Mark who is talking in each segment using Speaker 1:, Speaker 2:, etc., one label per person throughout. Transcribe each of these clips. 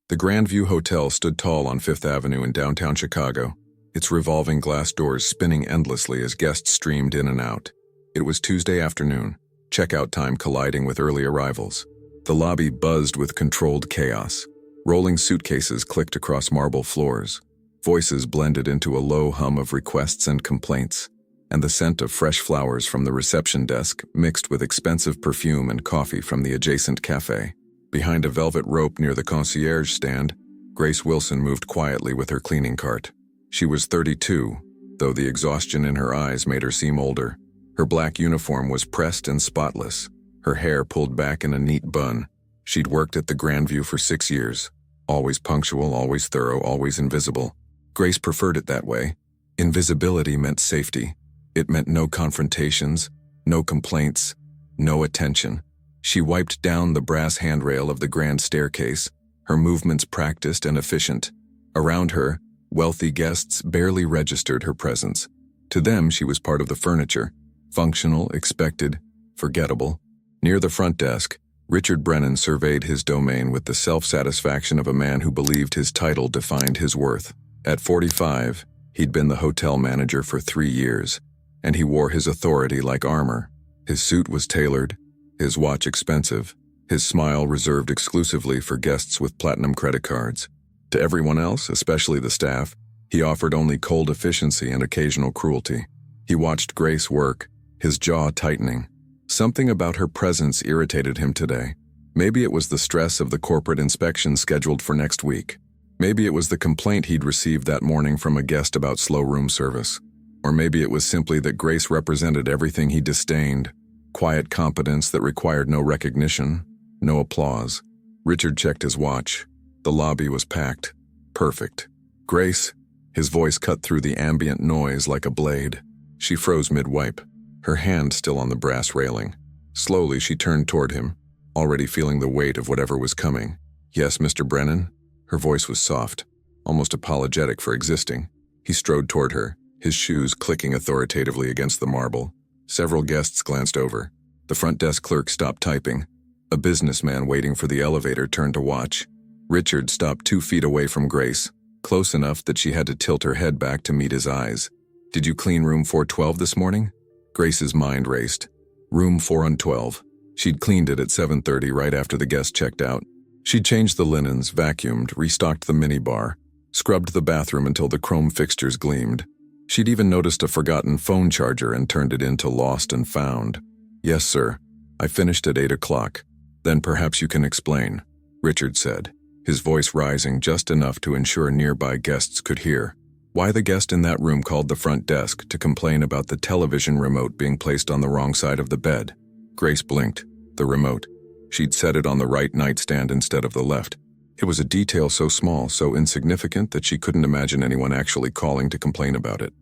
Speaker 1: The Grandview Hotel stood tall on Fifth Avenue in downtown Chicago, its revolving glass doors spinning endlessly as guests streamed in and out. It was Tuesday afternoon, checkout time colliding with early arrivals. The lobby buzzed with controlled chaos. Rolling suitcases clicked across marble floors. Voices blended into a low hum of requests and complaints, and the scent of fresh flowers from the reception desk mixed with expensive perfume and coffee from the adjacent cafe. Behind a velvet rope near the concierge stand, Grace Wilson moved quietly with her cleaning cart. She was 32, though the exhaustion in her eyes made her seem older. Her black uniform was pressed and spotless, her hair pulled back in a neat bun. She'd worked at the Grandview for 6 years. Always punctual, always thorough, always invisible. Grace preferred it that way. Invisibility meant safety. It meant no confrontations, no complaints, no attention. She wiped down the brass handrail of the grand staircase, her movements practiced and efficient. Around her, wealthy guests barely registered her presence. To them, she was part of the furniture, functional, expected, forgettable. Near the front desk, Richard Brennan surveyed his domain with the self-satisfaction of a man who believed his title defined his worth. At 45, he'd been the hotel manager for 3 years, and he wore his authority like armor. His suit was tailored, his watch expensive, his smile reserved exclusively for guests with platinum credit cards. To everyone else, especially the staff, he offered only cold efficiency and occasional cruelty. He watched Grace work, his jaw tightening. Something about her presence irritated him today. Maybe it was the stress of the corporate inspection scheduled for next week. Maybe it was the complaint he'd received that morning from a guest about slow room service. Or maybe it was simply that Grace represented everything he disdained. Quiet competence that required no recognition, no applause. Richard checked his watch. The lobby was packed. Perfect. Grace? His voice cut through the ambient noise like a blade. She froze mid-wipe, her hand still on the brass railing. Slowly she turned toward him, already feeling the weight of whatever was coming. "Yes, Mr. Brennan?" Her voice was soft, almost apologetic for existing. He strode toward her, his shoes clicking authoritatively against the marble. Several guests glanced over. The front desk clerk stopped typing. A businessman waiting for the elevator turned to watch. Richard stopped 2 feet away from Grace, close enough that she had to tilt her head back to meet his eyes. "Did you clean room 412 this morning?" Grace's mind raced. Room 412. She'd cleaned it at 7:30 right after the guest checked out. She'd changed the linens, vacuumed, restocked the minibar, scrubbed the bathroom until the chrome fixtures gleamed. She'd even noticed a forgotten phone charger and turned it into lost and found. "Yes, sir. I finished at 8 o'clock. Then perhaps you can explain," Richard said, his voice rising just enough to ensure nearby guests could hear. Why the guest in that room called the front desk to complain about the television remote being placed on the wrong side of the bed. Grace blinked. The remote. She'd set it on the right nightstand instead of the left. It was a detail so small, so insignificant that she couldn't imagine anyone actually calling to complain about it.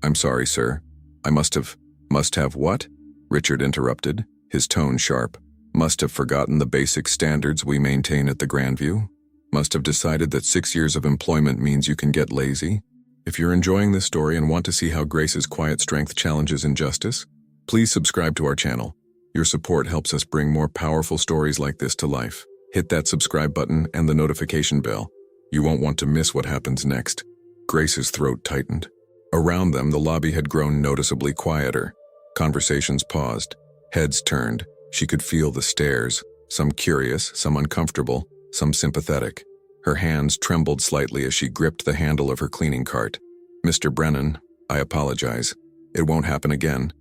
Speaker 1: I'm sorry, sir. I must have what?" Richard interrupted, his tone sharp. "Must have forgotten the basic standards we maintain at the Grandview? Must have decided that 6 years of employment means you can get lazy? If you're enjoying this story and want to see how Grace's quiet strength challenges injustice, please subscribe to our channel. Your support helps us bring more powerful stories like this to life. Hit that subscribe button and the notification bell. You won't want to miss what happens next." Grace's throat tightened. Around them, the lobby had grown noticeably quieter. Conversations paused. Heads turned. She could feel the stares, some curious, some uncomfortable, some sympathetic. Her hands trembled slightly as she gripped the handle of her cleaning cart. "Mr. Brennan, I apologize. It won't happen again."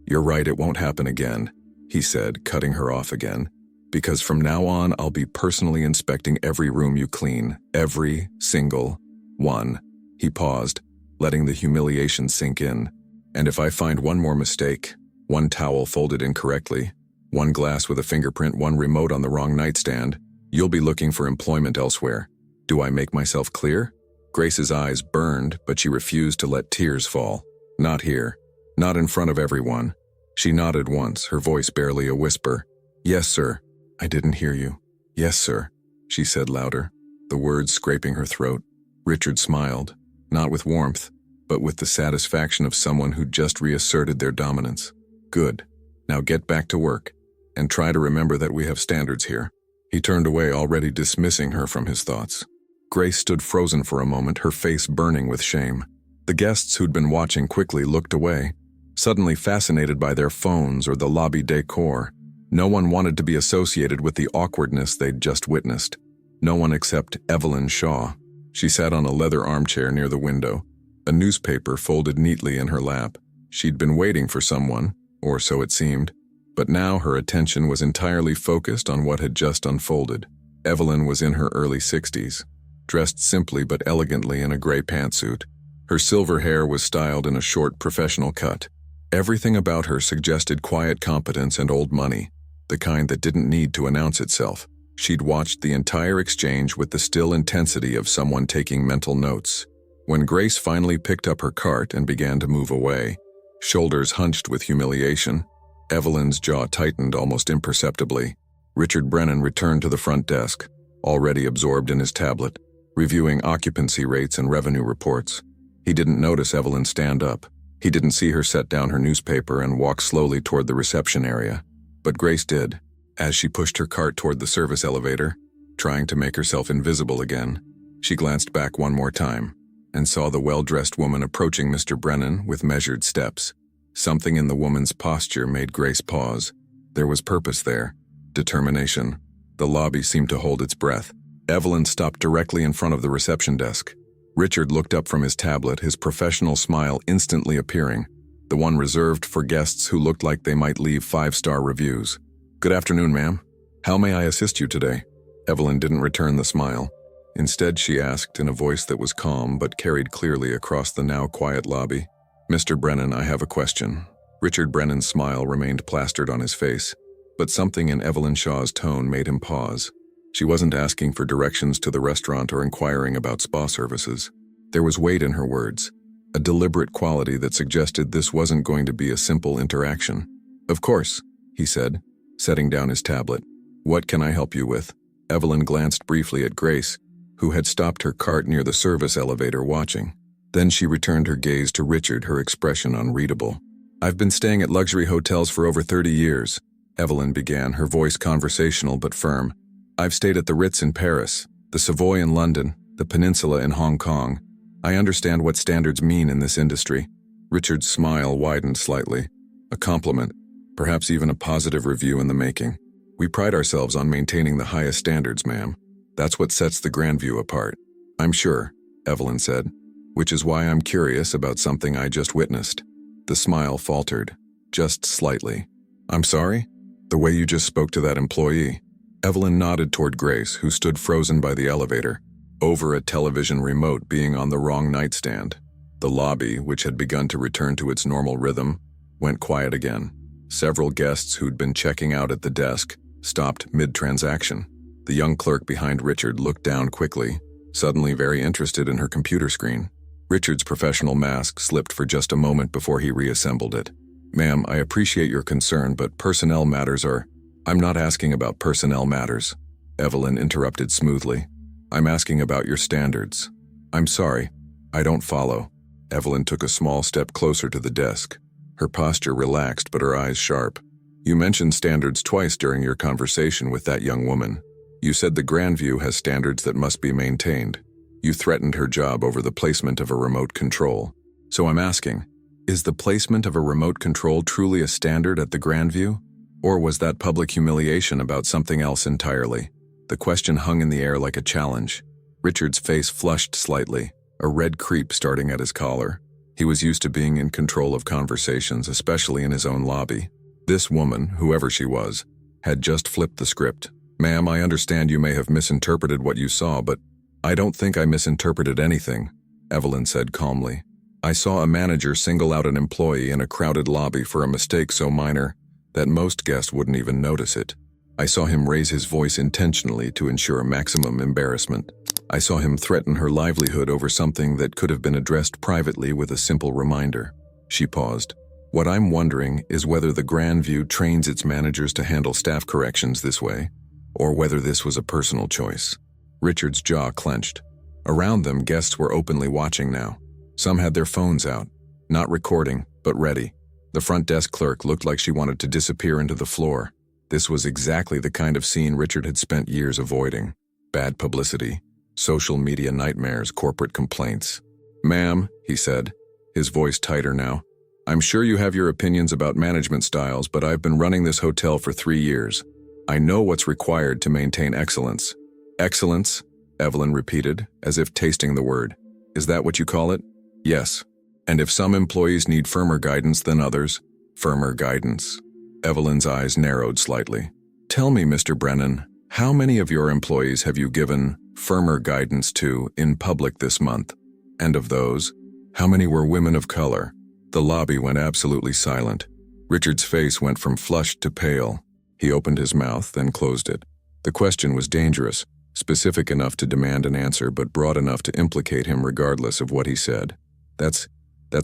Speaker 1: You're right, it won't happen again," he said, cutting her off again. "Because from now on, I'll be personally inspecting every room you clean. Every single one." He paused, letting the humiliation sink in. "And if I find one more mistake, one towel folded incorrectly, one glass with a fingerprint, one remote on the wrong nightstand, you'll be looking for employment elsewhere. Do I make myself clear?" Grace's eyes burned, but she refused to let tears fall. "Not here. Not in front of everyone." She nodded once, her voice barely a whisper. "Yes, sir." "I didn't hear you." "Yes, sir," she said louder, the words scraping her throat. Richard smiled, not with warmth, but with the satisfaction of someone who'd just reasserted their dominance. "Good. Now get back to work, and try to remember that we have standards here." He turned away, already dismissing her from his thoughts. Grace stood frozen for a moment, her face burning with shame. The guests who'd been watching quickly looked away, suddenly fascinated by their phones or the lobby decor. No one wanted to be associated with the awkwardness they'd just witnessed. No one except Evelyn Shaw. She sat on a leather armchair near the window, a newspaper folded neatly in her lap. She'd been waiting for someone, or so it seemed, but now her attention was entirely focused on what had just unfolded. Evelyn was in her early 60s, dressed simply but elegantly in a gray pantsuit. Her silver hair was styled in a short professional cut. Everything about her suggested quiet competence and old money, the kind that didn't need to announce itself. She'd watched the entire exchange with the still intensity of someone taking mental notes. When Grace finally picked up her cart and began to move away, shoulders hunched with humiliation, Evelyn's jaw tightened almost imperceptibly. Richard Brennan returned to the front desk, already absorbed in his tablet, reviewing occupancy rates and revenue reports. He didn't notice Evelyn stand up. He didn't see her set down her newspaper and walk slowly toward the reception area. But Grace did, as she pushed her cart toward the service elevator, trying to make herself invisible again. She glanced back one more time and saw the well-dressed woman approaching Mr. Brennan with measured steps. Something in the woman's posture made Grace pause. There was purpose there, determination. The lobby seemed to hold its breath. Evelyn stopped directly in front of the reception desk. Richard looked up from his tablet, his professional smile instantly appearing, the one reserved for guests who looked like they might leave 5-star reviews. "Good afternoon, ma'am. How may I assist you today?" Evelyn didn't return the smile. Instead, she asked in a voice that was calm but carried clearly across the now quiet lobby. "Mr. Brennan, I have a question." Richard Brennan's smile remained plastered on his face, but something in Evelyn Shaw's tone made him pause. She wasn't asking for directions to the restaurant or inquiring about spa services. There was weight in her words, a deliberate quality that suggested this wasn't going to be a simple interaction. "Of course," he said, setting down his tablet. "What can I help you with?" Evelyn glanced briefly at Grace, who had stopped her cart near the service elevator watching. Then she returned her gaze to Richard, her expression unreadable. "I've been staying at luxury hotels for over 30 years, Evelyn began, her voice conversational but firm. "I've stayed at the Ritz in Paris, the Savoy in London, the Peninsula in Hong Kong. I understand what standards mean in this industry." Richard's smile widened slightly. A compliment, perhaps even a positive review in the making. "We pride ourselves on maintaining the highest standards, ma'am. That's what sets the Grandview apart." "I'm sure," Evelyn said, "which is why I'm curious about something I just witnessed." The smile faltered, just slightly. "I'm sorry? The way you just spoke to that employee." Evelyn nodded toward Grace, who stood frozen by the elevator, over a television remote being on the wrong nightstand. The lobby, which had begun to return to its normal rhythm, went quiet again. Several guests who'd been checking out at the desk stopped mid-transaction. The young clerk behind Richard looked down quickly, suddenly very interested in her computer screen. Richard's professional mask slipped for just a moment before he reassembled it. "Ma'am, I appreciate your concern, but personnel matters are—" "I'm not asking about personnel matters," Evelyn interrupted smoothly. "I'm asking about your standards." "I'm sorry, I don't follow." Evelyn took a small step closer to the desk, her posture relaxed but her eyes sharp. "You mentioned standards twice during your conversation with that young woman. You said the Grandview has standards that must be maintained. You threatened her job over the placement of a remote control. So I'm asking, is the placement of a remote control truly a standard at the Grandview? Or was that public humiliation about something else entirely?" The question hung in the air like a challenge. Richard's face flushed slightly, a red creep starting at his collar. He was used to being in control of conversations, especially in his own lobby. This woman, whoever she was, had just flipped the script. "Ma'am, I understand you may have misinterpreted what you saw, but—" "I don't think I misinterpreted anything," Evelyn said calmly. "I saw a manager single out an employee in a crowded lobby for a mistake so minor that most guests wouldn't even notice it. I saw him raise his voice intentionally to ensure maximum embarrassment. I saw him threaten her livelihood over something that could have been addressed privately with a simple reminder." She paused. "What I'm wondering is whether the Grandview trains its managers to handle staff corrections this way, or whether this was a personal choice." Richard's jaw clenched. Around them, guests were openly watching now. Some had their phones out, not recording, but ready. The front desk clerk looked like she wanted to disappear into the floor. This was exactly the kind of scene Richard had spent years avoiding. Bad publicity, social media nightmares, corporate complaints. "Ma'am," he said, his voice tighter now, "I'm sure you have your opinions about management styles, but I've been running this hotel for 3 years. I know what's required to maintain excellence." "Excellence?" Evelyn repeated, as if tasting the word. "Is that what you call it?" "Yes. And if some employees need firmer guidance than others, firmer guidance." Evelyn's eyes narrowed slightly. "Tell me, Mr. Brennan, how many of your employees have you given firmer guidance to in public this month? And of those, how many were women of color?" The lobby went absolutely silent. Richard's face went from flushed to pale. He opened his mouth, then closed it. The question was dangerous, specific enough to demand an answer, but broad enough to implicate him regardless of what he said. That's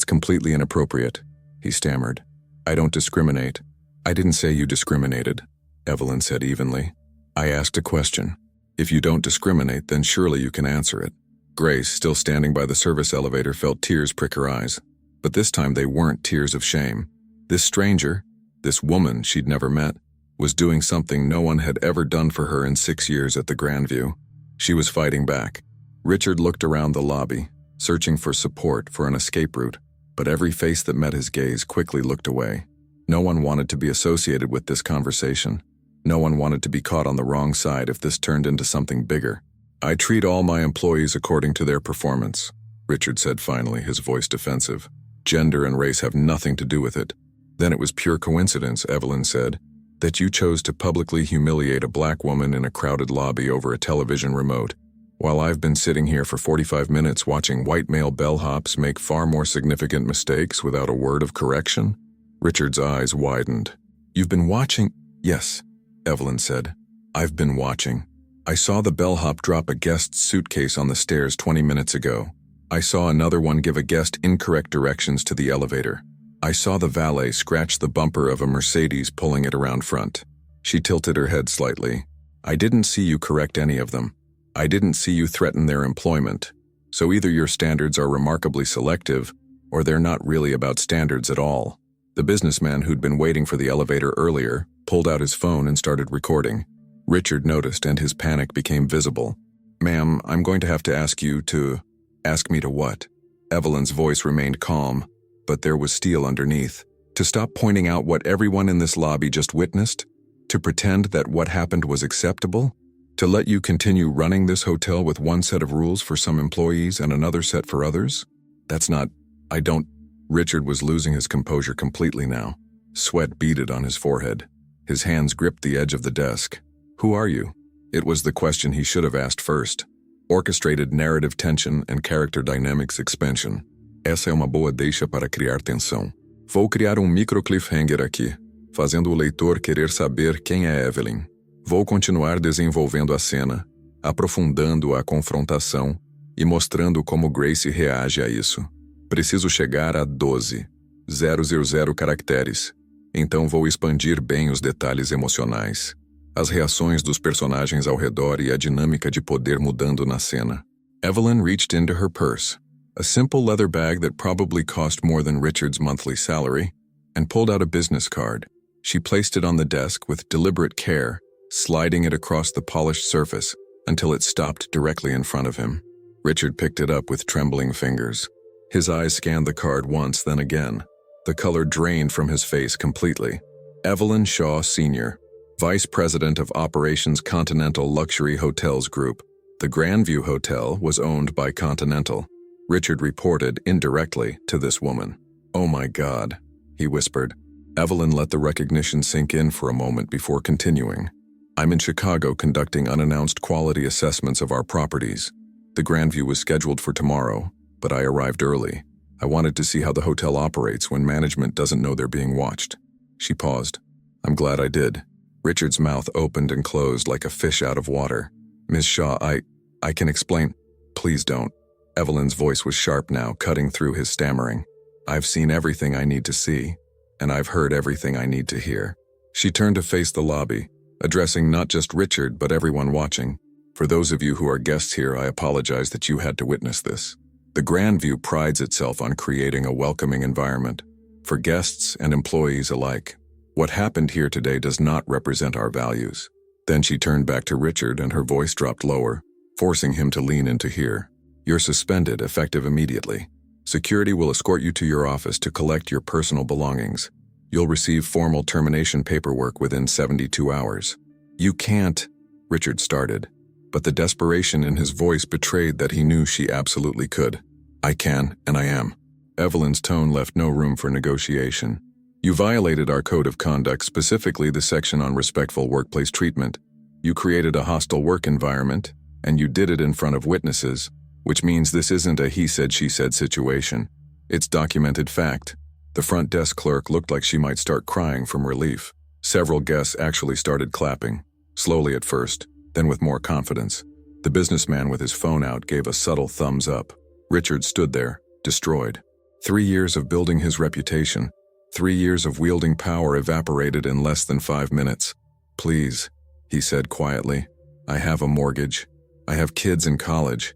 Speaker 1: completely inappropriate," he stammered. "I don't discriminate." "I didn't say you discriminated," Evelyn said evenly. "I asked a question. If you don't discriminate, then surely you can answer it." Grace, still standing by the service elevator, felt tears prick her eyes. But this time they weren't tears of shame. This stranger, this woman she'd never met, was doing something no one had ever done for her in 6 years at the Grandview. She was fighting back. Richard looked around the lobby, searching for support, for an escape route, but every face that met his gaze quickly looked away. No one wanted to be associated with this conversation. No one wanted to be caught on the wrong side if this turned into something bigger. "I treat all my employees according to their performance," Richard said finally, his voice defensive. "Gender and race have nothing to do with it." "Then it was pure coincidence," Evelyn said, "that you chose to publicly humiliate a black woman in a crowded lobby over a television remote, while I've been sitting here for 45 minutes watching white male bellhops make far more significant mistakes without a word of correction?" Richard's eyes widened. "You've been watching?" "Yes," Evelyn said. "I've been watching. I saw the bellhop drop a guest's suitcase on the stairs 20 minutes ago. I saw another one give a guest incorrect directions to the elevator. I saw the valet scratch the bumper of a Mercedes pulling it around front." She tilted her head slightly. "I didn't see you correct any of them. I didn't see you threaten their employment. So either your standards are remarkably selective, or they're not really about standards at all." The businessman who'd been waiting for the elevator earlier pulled out his phone and started recording. Richard noticed, and his panic became visible. "Ma'am, I'm going to have to ask you to..." "Ask me to what?" Evelyn's voice remained calm, but there was steel underneath. "To stop pointing out what everyone in this lobby just witnessed? To pretend that what happened was acceptable? To let you continue running this hotel with one set of rules for some employees and another set for others? That's not... I don't..." Richard was losing his composure completely now. Sweat beaded on his forehead. His hands gripped the edge of the desk. "Who are you?" It was the question he should have asked first. Orchestrated narrative tension and character dynamics expansion. "Essa é uma boa deixa para criar tensão. Vou criar micro cliffhanger aqui, fazendo o leitor querer saber quem é Evelyn. Vou continuar desenvolvendo a cena, aprofundando a confrontação e mostrando como Grace reage a isso. Preciso chegar a 12,000 caracteres. Então vou expandir bem os detalhes emocionais, as reações dos personagens ao redor e a dinâmica de poder mudando na cena." Evelyn reached into her purse, a simple leather bag that probably cost more than Richard's monthly salary, and pulled out a business card. She placed it on the desk with deliberate care, sliding it across the polished surface until it stopped directly in front of him. Richard picked it up with trembling fingers. His eyes scanned the card once, then again. The color drained from his face completely. Evelyn Shaw Sr., Vice President of Operations, Continental Luxury Hotels Group. The Grandview Hotel was owned by Continental. Richard reported indirectly to this woman. "Oh my God," he whispered. Evelyn let the recognition sink in for a moment before continuing. "I'm in Chicago conducting unannounced quality assessments of our properties. The Grandview was scheduled for tomorrow, but I arrived early. I wanted to see how the hotel operates when management doesn't know they're being watched." She paused. "I'm glad I did." Richard's mouth opened and closed like a fish out of water. "Ms. Shaw, I can explain." "Please don't." Evelyn's voice was sharp now, cutting through his stammering. "I've seen everything I need to see, and I've heard everything I need to hear." She turned to face the lobby, addressing not just Richard but everyone watching. "For those of you who are guests here, I apologize that you had to witness this. The Grandview prides itself on creating a welcoming environment for guests and employees alike. What happened here today does not represent our values." Then she turned back to Richard and her voice dropped lower, forcing him to lean into hear. "You're suspended, effective immediately. Security will escort you to your office to collect your personal belongings. You'll receive formal termination paperwork within 72 hours. "You can't," Richard started, but the desperation in his voice betrayed that he knew she absolutely could. "I can, and I am." Evelyn's tone left no room for negotiation. "You violated our code of conduct, specifically the section on respectful workplace treatment. You created a hostile work environment, and you did it in front of witnesses, which means this isn't a he said she said situation. It's documented fact." The front desk clerk looked like she might start crying from relief. Several guests actually started clapping, slowly at first, then with more confidence. The businessman with his phone out gave a subtle thumbs up. Richard stood there, destroyed. 3 years of building his reputation, 3 years of wielding power evaporated in less than 5 minutes. "Please," he said quietly. "I have a mortgage. I have kids in college.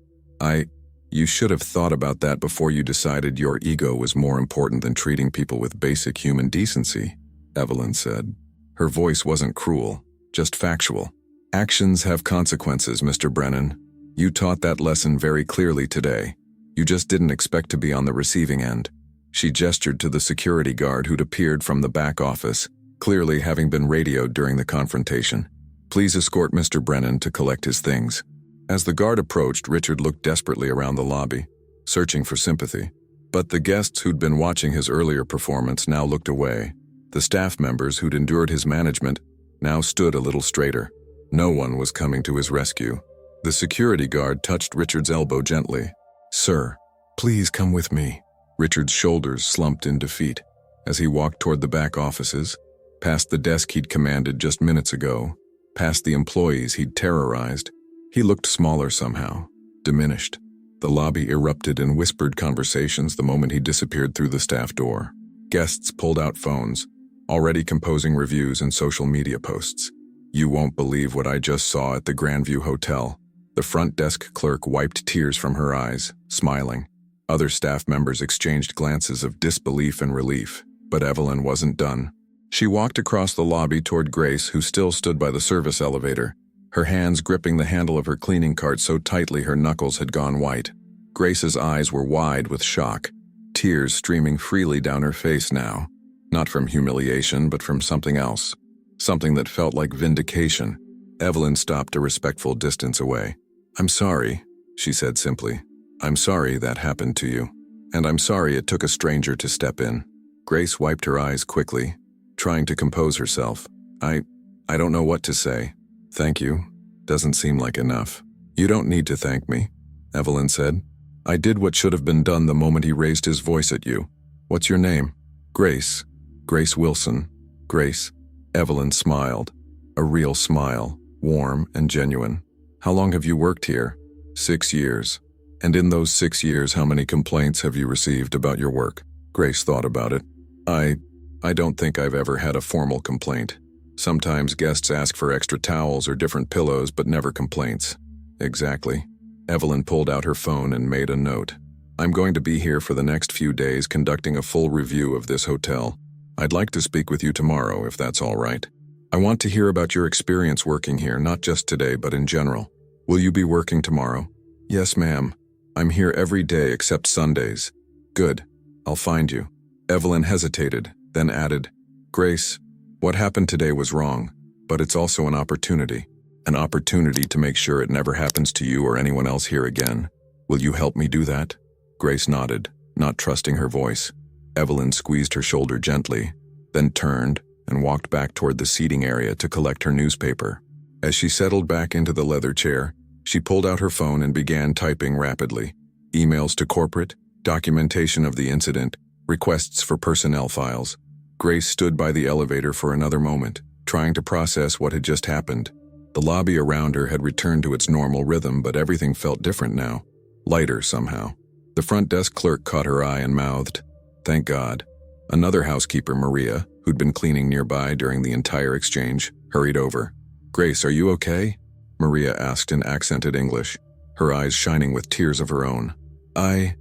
Speaker 1: You should have thought about that before you decided your ego was more important than treating people with basic human decency," Evelyn said. Her voice wasn't cruel, just factual. "Actions have consequences, Mr. Brennan. You taught that lesson very clearly today. You just didn't expect to be on the receiving end." She gestured to the security guard who'd appeared from the back office, clearly having been radioed during the confrontation. "Please escort Mr. Brennan to collect his things." As the guard approached, Richard looked desperately around the lobby, searching for sympathy. But the guests who'd been watching his earlier performance now looked away. The staff members who'd endured his management now stood a little straighter. No one was coming to his rescue. The security guard touched Richard's elbow gently. "Sir, please come with me." Richard's shoulders slumped in defeat as he walked toward the back offices, past the desk he'd commanded just minutes ago, past the employees he'd terrorized. He looked smaller somehow, diminished. The lobby erupted in whispered conversations the moment he disappeared through the staff door. Guests pulled out phones, already composing reviews and social media posts. "You won't believe what I just saw at the Grandview Hotel." The front desk clerk wiped tears from her eyes, smiling. Other staff members exchanged glances of disbelief and relief, but Evelyn wasn't done. She walked across the lobby toward Grace, who still stood by the service elevator, her hands gripping the handle of her cleaning cart so tightly her knuckles had gone white. Grace's eyes were wide with shock, tears streaming freely down her face now, not from humiliation but from something else, something that felt like vindication. Evelyn stopped a respectful distance away. "I'm sorry," she said simply. "I'm sorry that happened to you, and I'm sorry it took a stranger to step in." Grace wiped her eyes quickly, trying to compose herself. I don't know what to say. "Thank you. Doesn't seem like enough." "You don't need to thank me," Evelyn said. "I did what should have been done the moment he raised his voice at you. What's your name?" "Grace. Grace Wilson." "Grace." Evelyn smiled. A real smile, warm and genuine. "How long have you worked here?" 6 years. "And in those 6 years, how many complaints have you received about your work?" Grace thought about it. I don't think I've ever had a formal complaint. Sometimes guests ask for extra towels or different pillows, but never complaints." "Exactly." Evelyn pulled out her phone and made a note. "I'm going to be here for the next few days conducting a full review of this hotel. I'd like to speak with you tomorrow, if that's all right. I want to hear about your experience working here, not just today, but in general. Will you be working tomorrow?" "Yes, ma'am. I'm here every day except Sundays." "Good. I'll find you." Evelyn hesitated, then added, "Grace, what happened today was wrong, but it's also an opportunity to make sure it never happens to you or anyone else here again. Will you help me do that?" Grace nodded, not trusting her voice. Evelyn squeezed her shoulder gently, then turned and walked back toward the seating area to collect her newspaper. As she settled back into the leather chair, she pulled out her phone and began typing rapidly. Emails to corporate, documentation of the incident, requests for personnel files. Grace stood by the elevator for another moment, trying to process what had just happened. The lobby around her had returned to its normal rhythm, but everything felt different now, lighter somehow. The front desk clerk caught her eye and mouthed, "Thank God." Another housekeeper, Maria, who'd been cleaning nearby during the entire exchange, hurried over. "Grace, are you okay?" Maria asked in accented English, her eyes shining with tears of her own. I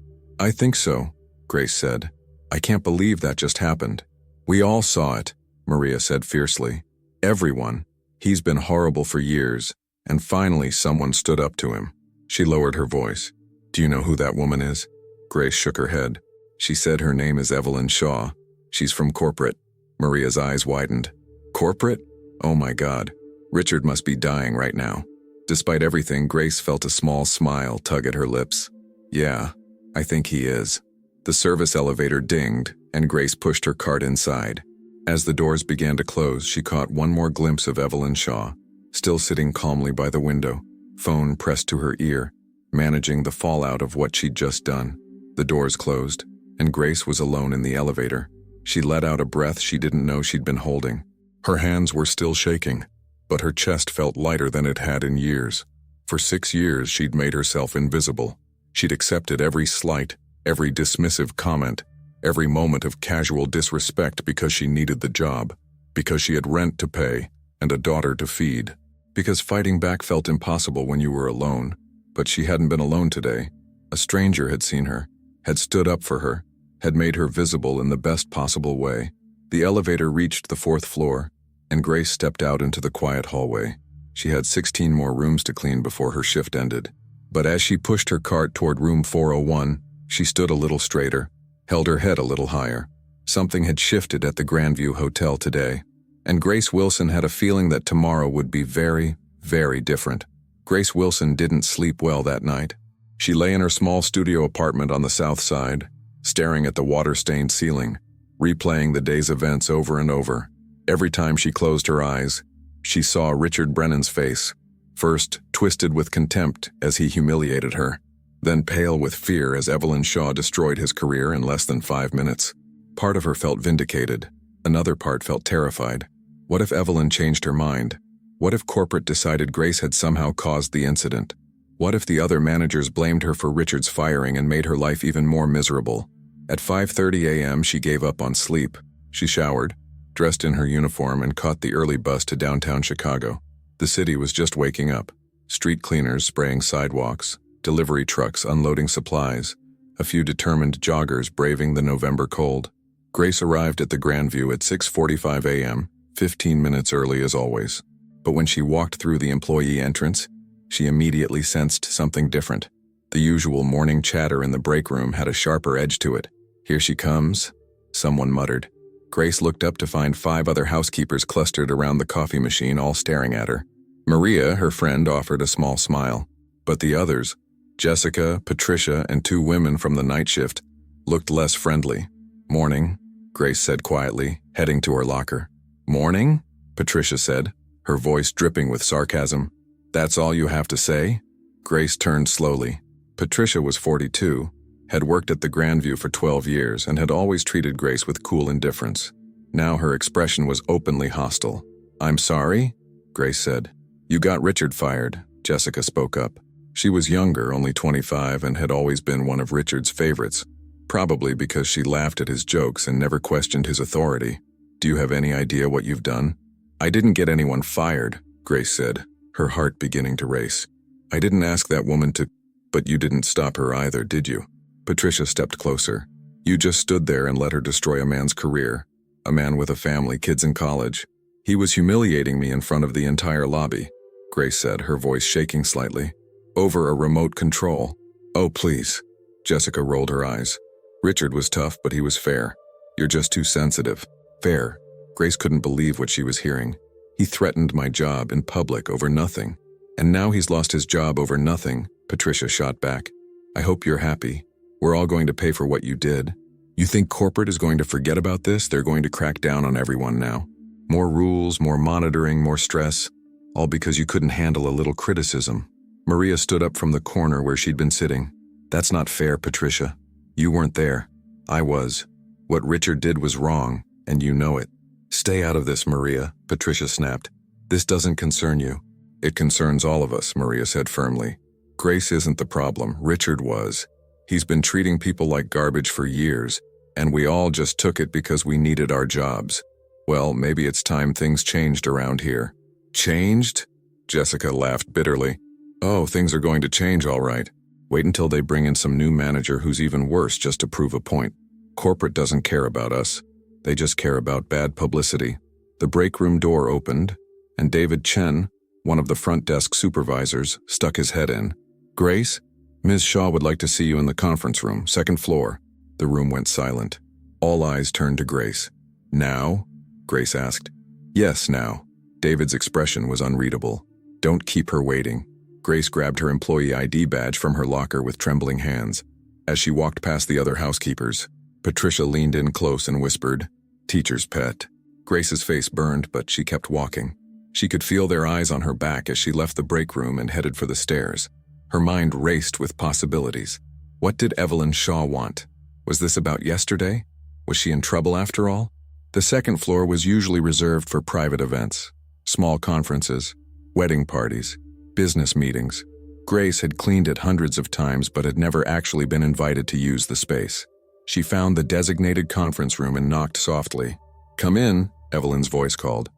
Speaker 1: think so," Grace said. "I can't believe that just happened. We all saw it. Maria said fiercely. Everyone. He's been horrible for years, and finally someone stood up to him. She lowered her voice. Do you know who that woman is? Grace shook her head. She said her name is Evelyn Shaw. She's from corporate. Maria's eyes widened. Corporate? Oh my God. Richard must be dying right now. Despite everything, Grace felt a small smile tug at her lips. Yeah, I think he is. The service elevator dinged, and Grace pushed her cart inside. As the doors began to close, she caught one more glimpse of Evelyn Shaw, still sitting calmly by the window, phone pressed to her ear, managing the fallout of what she'd just done. The doors closed, and Grace was alone in the elevator. She let out a breath she didn't know she'd been holding. Her hands were still shaking, but her chest felt lighter than it had in years. For 6 years, she'd made herself invisible. She'd accepted every slight, every dismissive comment, every moment of casual disrespect because she needed the job, because she had rent to pay and a daughter to feed, because fighting back felt impossible when you were alone. But she hadn't been alone today. A stranger had seen her, had stood up for her, had made her visible in the best possible way. The elevator reached the 4th floor, and Grace stepped out into the quiet hallway. She had 16 more rooms to clean before her shift ended. But as she pushed her cart toward room 401, she stood a little straighter, held her head a little higher. Something had shifted at the Grandview Hotel today, and Grace Wilson had a feeling that tomorrow would be very, very different. Grace Wilson didn't sleep well that night. She lay in her small studio apartment on the south side, staring at the water-stained ceiling, replaying the day's events over and over. Every time she closed her eyes, she saw Richard Brennan's face, first twisted with contempt as he humiliated her, then pale with fear as Evelyn Shaw destroyed his career in less than 5 minutes. Part of her felt vindicated. Another part felt terrified. What if Evelyn changed her mind? What if corporate decided Grace had somehow caused the incident? What if the other managers blamed her for Richard's firing and made her life even more miserable? At 5:30 a.m., she gave up on sleep. She showered, dressed in her uniform, and caught the early bus to downtown Chicago. The city was just waking up. Street cleaners spraying sidewalks, delivery trucks unloading supplies, a few determined joggers braving the November cold. Grace arrived at the Grandview at 6:45 a.m., 15 minutes early as always. But when she walked through the employee entrance, she immediately sensed something different. The usual morning chatter in the break room had a sharper edge to it. Here she comes, someone muttered. Grace looked up to find 5 other housekeepers clustered around the coffee machine, all staring at her. Maria, her friend, offered a small smile. But the others, Jessica, Patricia, and 2 women from the night shift, looked less friendly. Morning, Grace said quietly, heading to her locker. Morning? Patricia said, her voice dripping with sarcasm. That's all you have to say? Grace turned slowly. Patricia was 42, had worked at the Grandview for 12 years, and had always treated Grace with cool indifference. Now her expression was openly hostile. I'm sorry? Grace said. You got Richard fired, Jessica spoke up. She was younger, only 25, and had always been one of Richard's favorites, probably because she laughed at his jokes and never questioned his authority. Do you have any idea what you've done? I didn't get anyone fired, Grace said, her heart beginning to race. I didn't ask that woman to... But you didn't stop her either, did you? Patricia stepped closer. You just stood there and let her destroy a man's career. A man with a family, kids in college. He was humiliating me in front of the entire lobby, Grace said, her voice shaking slightly. Over a remote control. Oh, please. Jessica rolled her eyes. Richard was tough, but he was fair. You're just too sensitive. Fair. Grace couldn't believe what she was hearing. He threatened my job in public over nothing. And now he's lost his job over nothing, Patricia shot back. I hope you're happy. We're all going to pay for what you did. You think corporate is going to forget about this? They're going to crack down on everyone now. More rules, more monitoring, more stress. All because you couldn't handle a little criticism. Maria stood up from the corner where she'd been sitting. That's not fair, Patricia. You weren't there. I was. What Richard did was wrong, and you know it. Stay out of this, Maria, Patricia snapped. This doesn't concern you. It concerns all of us, Maria said firmly. Grace isn't the problem. Richard was. He's been treating people like garbage for years, and we all just took it because we needed our jobs. Well, maybe it's time things changed around here. Changed? Jessica laughed bitterly. Oh, things are going to change all right. Wait until they bring in some new manager who's even worse just to prove a point. Corporate doesn't care about us. They just care about bad publicity. The break room door opened, and David Chen, one of the front desk supervisors, stuck his head in. "Grace, Ms. Shaw would like to see you in the conference room, second floor." The room went silent. All eyes turned to Grace. "Now?" Grace asked. "Yes, now." David's expression was unreadable. "Don't keep her waiting." Grace grabbed her employee ID badge from her locker with trembling hands. As she walked past the other housekeepers, Patricia leaned in close and whispered, "Teacher's pet." Grace's face burned, but she kept walking. She could feel their eyes on her back as she left the break room and headed for the stairs. Her mind raced with possibilities. What did Evelyn Shaw want? Was this about yesterday? Was she in trouble after all? The second floor was usually reserved for private events, small conferences, wedding parties, business meetings. Grace had cleaned it hundreds of times but had never actually been invited to use the space. She found the designated conference room and knocked softly. "Come in," Evelyn's voice called.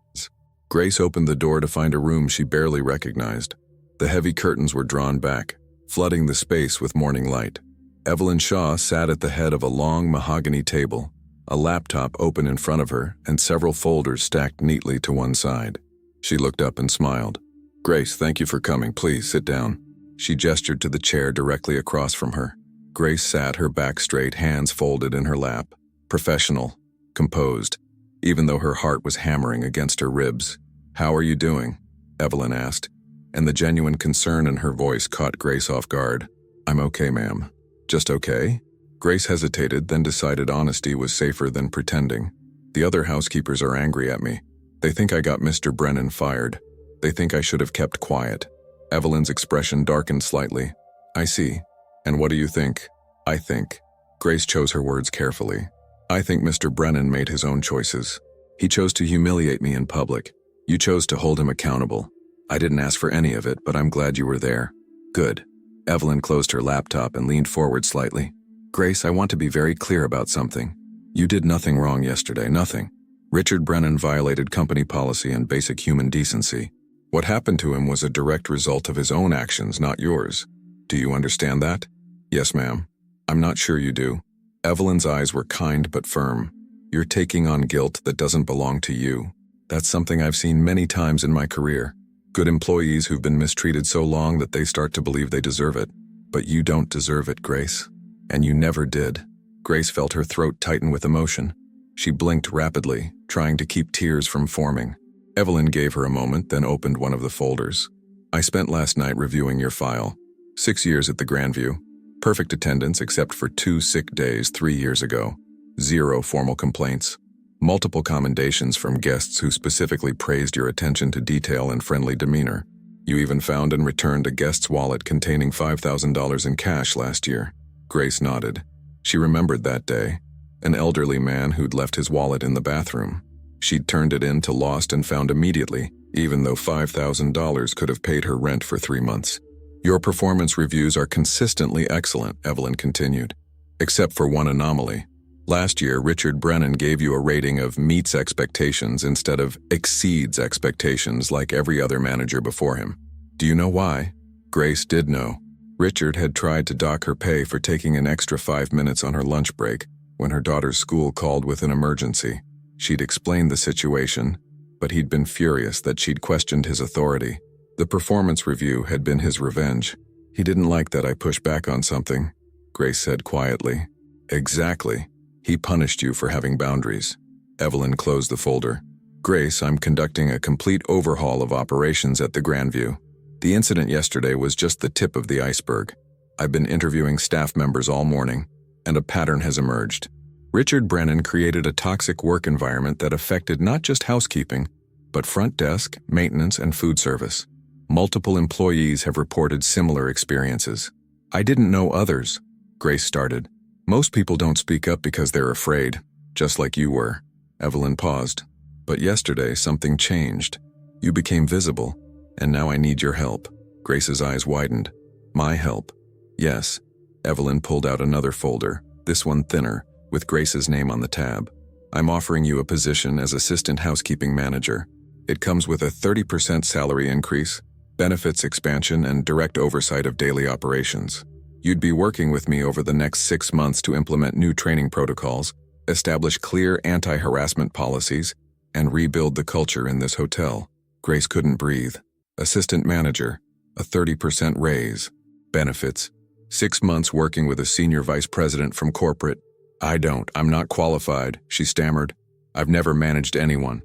Speaker 1: Grace opened the door to find a room she barely recognized. The heavy curtains were drawn back, flooding the space with morning light. Evelyn Shaw sat at the head of a long mahogany table, a laptop open in front of her and several folders stacked neatly to one side. She looked up and smiled. "Grace, thank you for coming. Please sit down." She gestured to the chair directly across from her. Grace sat, her back straight, hands folded in her lap. Professional, composed, even though her heart was hammering against her ribs. "How are you doing?" Evelyn asked, and the genuine concern in her voice caught Grace off guard. "I'm okay, ma'am." "Just okay?" Grace hesitated, then decided honesty was safer than pretending. "The other housekeepers are angry at me. They think I got Mr. Brennan fired. They think I should have kept quiet." Evelyn's expression darkened slightly. "I see. And what do you think?" "I think." Grace chose her words carefully. "I think Mr. Brennan made his own choices. He chose to humiliate me in public. You chose to hold him accountable. I didn't ask for any of it, but I'm glad you were there." "Good." Evelyn closed her laptop and leaned forward slightly. "Grace, I want to be very clear about something. You did nothing wrong yesterday, nothing. Richard Brennan violated company policy and basic human decency. What happened to him was a direct result of his own actions, not yours. Do you understand that?" "Yes, ma'am." "I'm not sure you do." Evelyn's eyes were kind but firm. "You're taking on guilt that doesn't belong to you. That's something I've seen many times in my career. Good employees who've been mistreated so long that they start to believe they deserve it. But you don't deserve it, Grace. And you never did." Grace felt her throat tighten with emotion. She blinked rapidly, trying to keep tears from forming. Evelyn gave her a moment, then opened one of the folders. "I spent last night reviewing your file. 6 years at the Grandview. Perfect attendance except for 2 sick days 3 years ago. 0 formal complaints. Multiple commendations from guests who specifically praised your attention to detail and friendly demeanor. You even found and returned a guest's wallet containing $5,000 in cash last year." Grace nodded. She remembered that day. An elderly man who'd left his wallet in the bathroom. She'd turned it in to Lost and found immediately, even though $5,000 could have paid her rent for 3 months. "Your performance reviews are consistently excellent," Evelyn continued. "Except for one anomaly. Last year, Richard Brennan gave you a rating of meets expectations instead of exceeds expectations like every other manager before him. Do you know why?" Grace did know. Richard had tried to dock her pay for taking an extra 5 minutes on her lunch break when her daughter's school called with an emergency. She'd explained the situation, but he'd been furious that she'd questioned his authority. The performance review had been his revenge. "He didn't like that I pushed back on something," Grace said quietly. "Exactly. He punished you for having boundaries." Evelyn closed the folder. "Grace, I'm conducting a complete overhaul of operations at the Grandview. The incident yesterday was just the tip of the iceberg. I've been interviewing staff members all morning, and a pattern has emerged. Richard Brennan created a toxic work environment that affected not just housekeeping, but front desk, maintenance, and food service. Multiple employees have reported similar experiences. I didn't know others," Grace started. "Most people don't speak up because they're afraid, just like you were." Evelyn paused. "But yesterday, something changed. You became visible, and now I need your help." Grace's eyes widened. "My help?" "Yes." Evelyn pulled out another folder, this one thinner, with Grace's name on the tab. "I'm offering you a position as assistant housekeeping manager. It comes with a 30% salary increase, benefits expansion, and direct oversight of daily operations. You'd be working with me over the next 6 months to implement new training protocols, establish clear anti-harassment policies, and rebuild the culture in this hotel. Grace couldn't breathe. Assistant manager, a 30% raise, benefits, 6 months working with a senior vice president from corporate. I'm not qualified, she stammered. I've never managed anyone.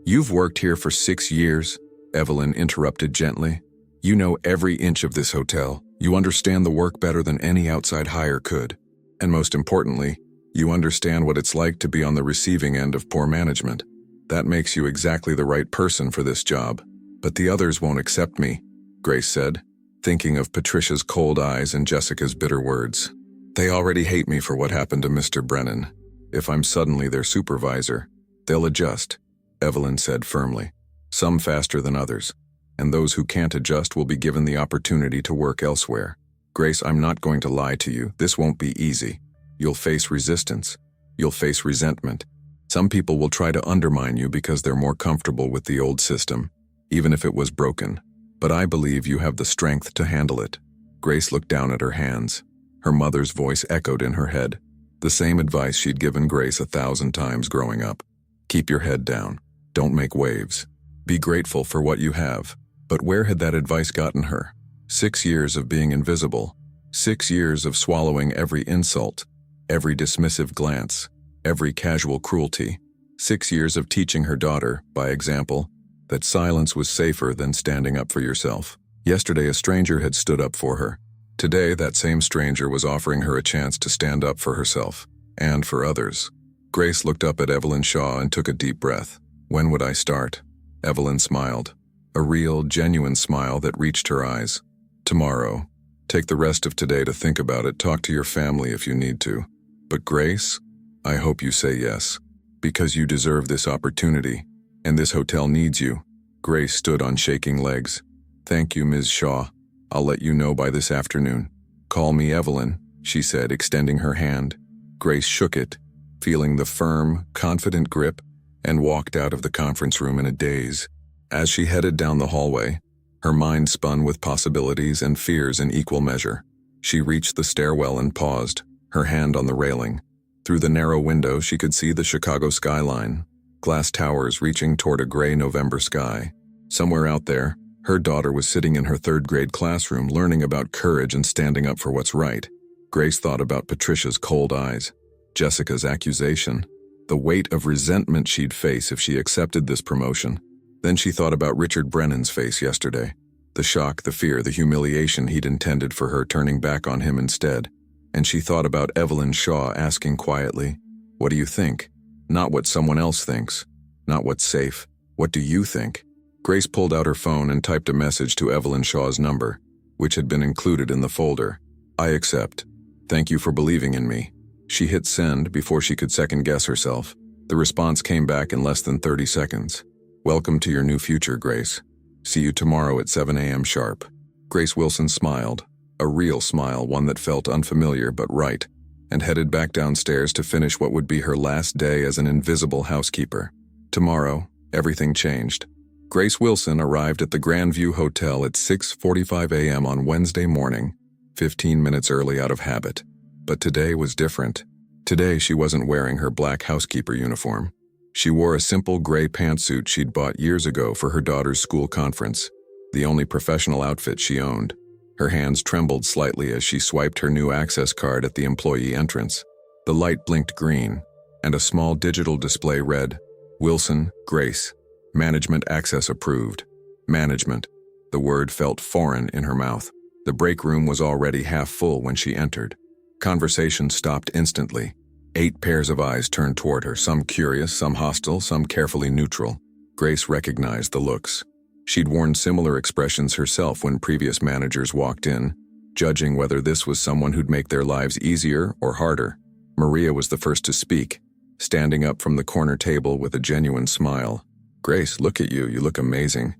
Speaker 1: You've worked here for 6 years, Evelyn interrupted gently. You know every inch of this hotel. You understand the work better than any outside hire could. And most importantly, you understand what it's like to be on the receiving end of poor management. That makes you exactly the right person for this job. But the others won't accept me, Grace said, thinking of Patricia's cold eyes and Jessica's bitter words. They already hate me for what happened to Mr. Brennan. If I'm suddenly their supervisor, they'll adjust, Evelyn said firmly. Some faster than others. And those who can't adjust will be given the opportunity to work elsewhere. Grace, I'm not going to lie to you. This won't be easy. You'll face resistance. You'll face resentment. Some people will try to undermine you because they're more comfortable with the old system, even if it was broken. But I believe you have the strength to handle it. Grace looked down at her hands. Her mother's voice echoed in her head. The same advice she'd given Grace 1,000 times growing up. Keep your head down. Don't make waves. Be grateful for what you have. But where had that advice gotten her? 6 years of being invisible. 6 years of swallowing every insult, every dismissive glance, every casual cruelty. 6 years of teaching her daughter, by example, that silence was safer than standing up for yourself. Yesterday, a stranger had stood up for her. Today, that same stranger was offering her a chance to stand up for herself, and for others. Grace looked up at Evelyn Shaw and took a deep breath. When would I start? Evelyn smiled. A real, genuine smile that reached her eyes. Tomorrow. Take the rest of today to think about it. Talk to your family if you need to. But Grace, I hope you say yes. Because you deserve this opportunity, and this hotel needs you. Grace stood on shaking legs. Thank you, Ms. Shaw. I'll let you know by this afternoon. Call me Evelyn, she said, extending her hand. Grace shook it, feeling the firm, confident grip, and walked out of the conference room in a daze. As she headed down the hallway, her mind spun with possibilities and fears in equal measure. She reached the stairwell and paused, her hand on the railing. Through the narrow window, she could see the Chicago skyline, glass towers reaching toward a gray November sky. Somewhere out there, her daughter was sitting in her third-grade classroom learning about courage and standing up for what's right. Grace thought about Patricia's cold eyes, Jessica's accusation, the weight of resentment she'd face if she accepted this promotion. Then she thought about Richard Brennan's face yesterday. The shock, the fear, the humiliation he'd intended for her turning back on him instead. And she thought about Evelyn Shaw asking quietly, "What do you think?" Not what someone else thinks. Not what's safe. What do you think? Grace pulled out her phone and typed a message to Evelyn Shaw's number, which had been included in the folder. I accept. Thank you for believing in me. She hit send before she could second-guess herself. The response came back in less than 30 seconds. Welcome to your new future, Grace. See you tomorrow at 7 a.m. sharp. Grace Wilson smiled, a real smile, one that felt unfamiliar but right, and headed back downstairs to finish what would be her last day as an invisible housekeeper. Tomorrow, everything changed. Grace Wilson arrived at the Grandview Hotel at 6:45 a.m. on Wednesday morning, 15 minutes early out of habit. But today was different. Today she wasn't wearing her black housekeeper uniform. She wore a simple gray pantsuit she'd bought years ago for her daughter's school conference, the only professional outfit she owned. Her hands trembled slightly as she swiped her new access card at the employee entrance. The light blinked green, and a small digital display read, Wilson, Grace, Management Access Approved. Management. The word felt foreign in her mouth. The break room was already half full when she entered. Conversation stopped instantly. 8 pairs of eyes turned toward her, some curious, some hostile, some carefully neutral. Grace recognized the looks. She'd worn similar expressions herself when previous managers walked in, judging whether this was someone who'd make their lives easier or harder. Maria was the first to speak, standing up from the corner table with a genuine smile. Grace, look at you. You look amazing.